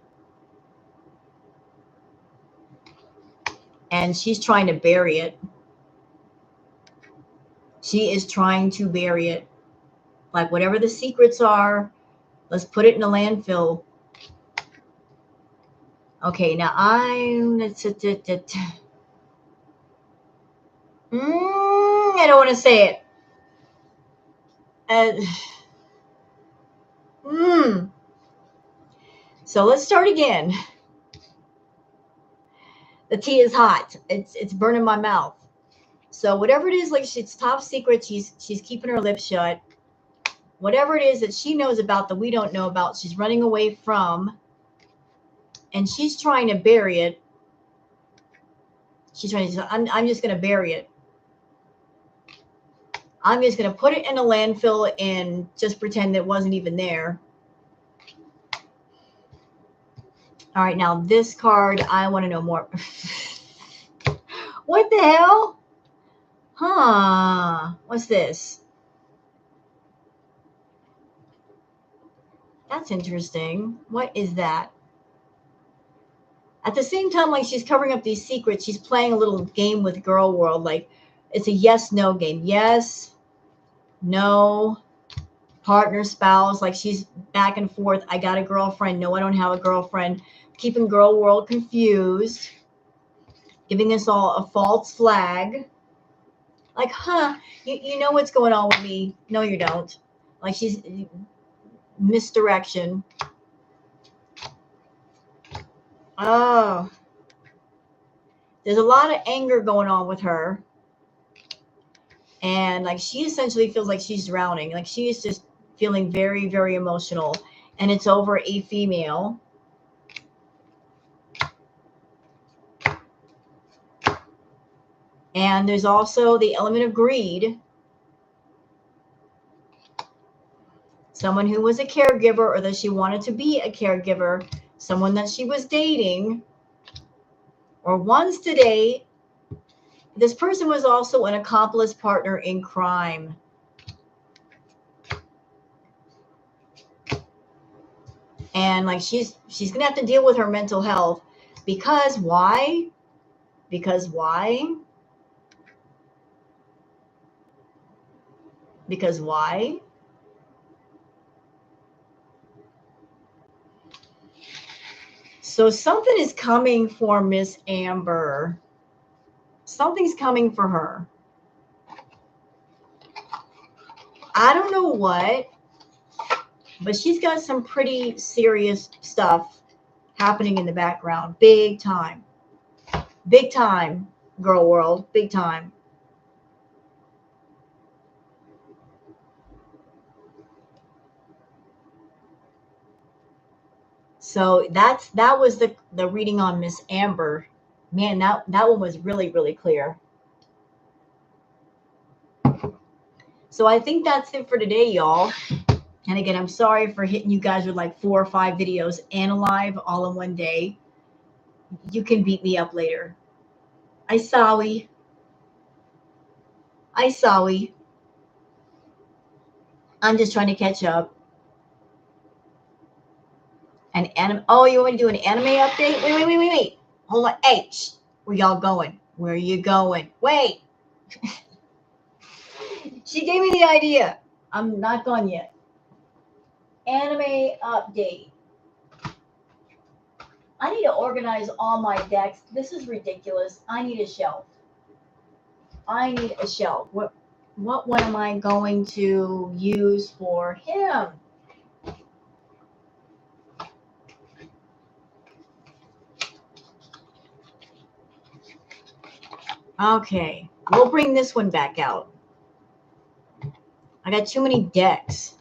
And she's trying to bury it. She is trying to bury it. Like, whatever the secrets are, let's put it in a landfill. Okay, now I don't want to say it. So let's start again. The tea is hot. It's burning my mouth. So whatever it is, like it's top secret, she's keeping her lips shut. Whatever it is that she knows about that we don't know about, she's running away from, and she's trying to bury it. She's trying to say, I'm just going to bury it. I'm just going to put it in a landfill and just pretend it wasn't even there. All right, now this card, I want to know more. What the hell? Huh? What's this? That's interesting. What is that? At the same time, like she's covering up these secrets, she's playing a little game with Girl World. Like it's a yes/no game. Yes, no, partner, spouse. Like she's back and forth. I got a girlfriend. No, I don't have a girlfriend. Keeping Girl World confused. Giving us all a false flag. Like, huh, you know what's going on with me. No, you don't. Like she's misdirection. Oh. There's a lot of anger going on with her. And like she essentially feels like she's drowning. Like she is just feeling very, very emotional. And it's over a female. And there's also the element of greed. Someone who was a caregiver or that she wanted to be a caregiver. Someone that she was dating or wants to date. This person was also an accomplice partner in crime. And like she's going to have to deal with her mental health. Because why? Because why? Because why? So something is coming for Miss Amber. Something's coming for her. I don't know what, but she's got some pretty serious stuff happening in the background. Big time. Big time, Girl World. Big time. So that was the reading on Miss Amber. Man, that one was really, really clear. So I think that's it for today, y'all. And again, I'm sorry for hitting you guys with like 4 or 5 videos and live all in one day. You can beat me up later. I sorry. I'm just trying to catch up. An anime. Oh, you want to do an anime update? Wait. Hold on. Hey, where y'all going? Where are you going? Wait. She gave me the idea. I'm not gone yet. Anime update. I need to organize all my decks. This is ridiculous. I need a shelf. What one am I going to use for him? Okay, we'll bring this one back out. I got too many decks.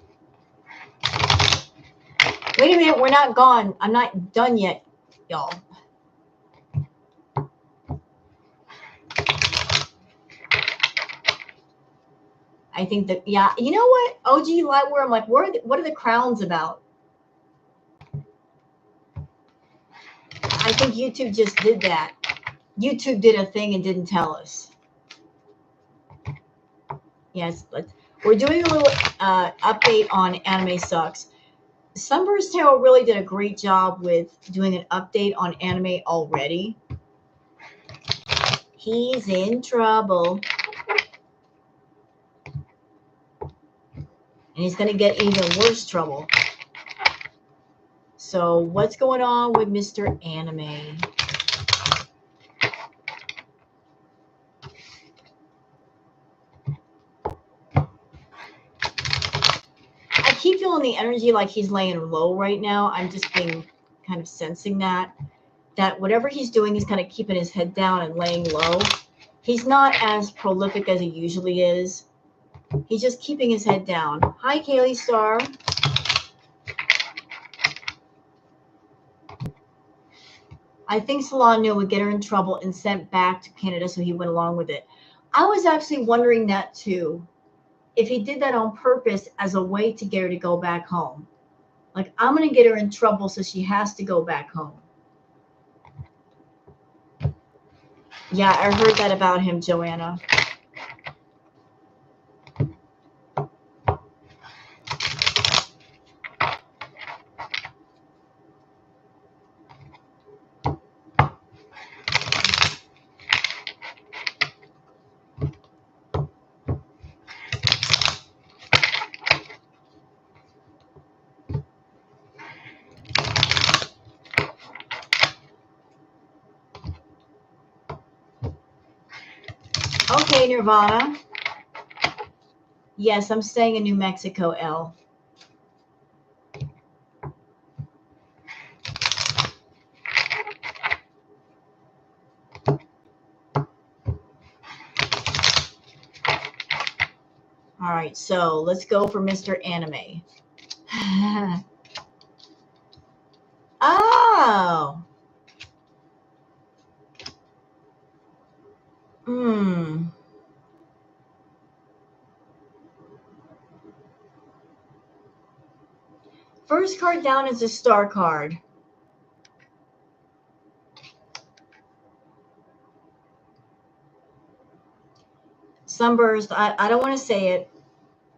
Wait a minute, we're not gone. I'm not done yet, y'all. I think that, yeah, you know what? OG Lightwear, I'm like, what are the crowns about? I think YouTube just did that. YouTube did a thing and didn't tell us. Yes, we're doing a little update on Anime Sucks. Sunburst Tarot really did a great job with doing an update on anime already. He's in trouble. And he's going to get even worse trouble. So what's going on with Mr. Anime? I keep feeling the energy like he's laying low right now. I'm just being kind of sensing that whatever he's doing, he's kind of keeping his head down and laying low. He's not as prolific as he usually is. He's just keeping his head down. Hi, Kaylee Star. I think Salah knew it would get her in trouble and sent back to Canada, so he went along with it. I was actually wondering that too. If he did that on purpose as a way to get her to go back home. Like, I'm going to get her in trouble so she has to go back home. Yeah, I heard that about him, Joanna. Okay, Nirvana. Yes, I'm staying in New Mexico, Elle. All right, so let's go for Mr. Anime. Oh. Hmm. First card down is a star card. Sunburst, I don't want to say it,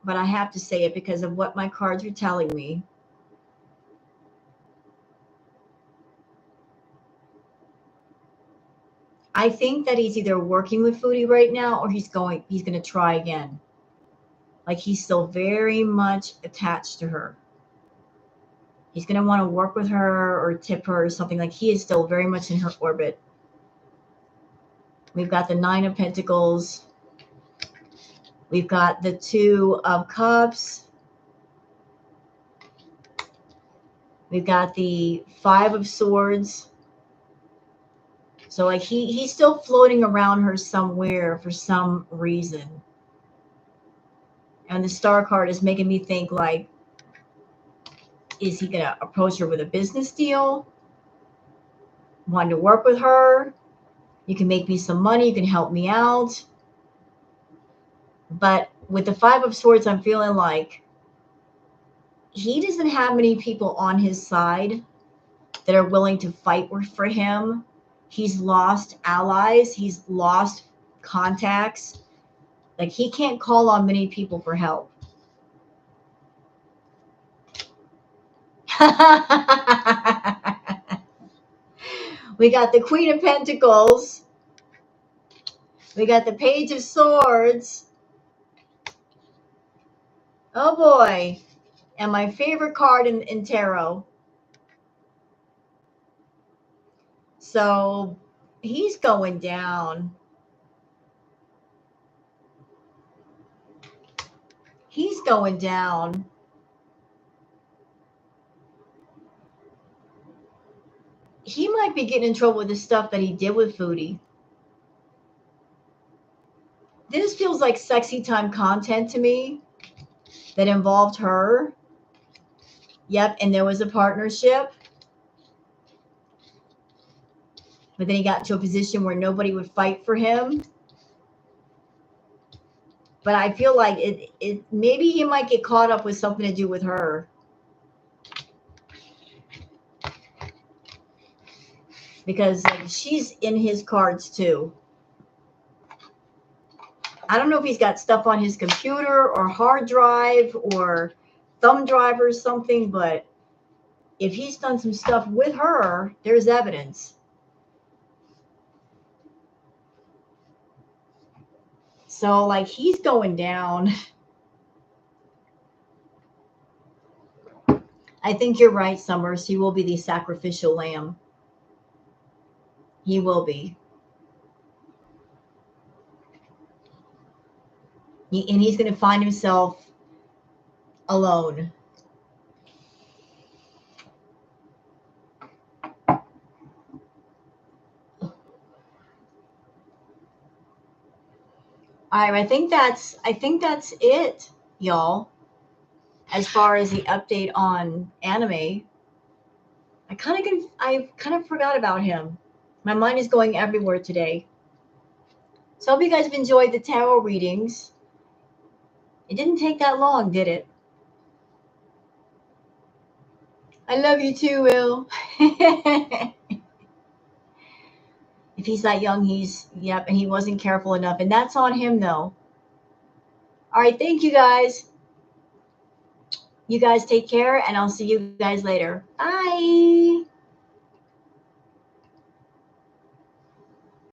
but I have to say it because of what my cards are telling me. I think that he's either working with Foodie right now or he's going to try again. Like, he's still very much attached to her. He's going to want to work with her or tip her or something. Like, he is still very much in her orbit. We've got the 9 of Pentacles. We've got the 2 of Cups. We've got the 5 of Swords. So, like, he's still floating around her somewhere for some reason. And the star card is making me think, like, is he going to approach her with a business deal? Want to work with her? You can make me some money. You can help me out. But with the 5 of Swords, I'm feeling like he doesn't have many people on his side that are willing to fight for him. He's lost allies. He's lost contacts. Like, he can't call on many people for help. We got the Queen of Pentacles. We got the Page of Swords. Oh boy. And my favorite card in tarot. So he's going down. He's going down. He might be getting in trouble with the stuff that he did with Foodie. This feels like sexy time content to me that involved her. Yep, and there was a partnership. But then he got into a position where nobody would fight for him. But I feel like it maybe he might get caught up with something to do with her. Because, like, she's in his cards too. I don't know if he's got stuff on his computer or hard drive or thumb drive or something, but if he's done some stuff with her, there's evidence. So, like, he's going down. I think you're right, Summers. He will be the sacrificial lamb. He will be. And he's going to find himself alone. All right, I think that's it, y'all. As far as the update on anime, I kind of forgot about him. My mind is going everywhere today. So I hope you guys have enjoyed the tarot readings. It didn't take that long, did it? I love you too, Will. If he's that young, yep, and he wasn't careful enough. And that's on him, though. All right, thank you guys. You guys take care, and I'll see you guys later. Bye.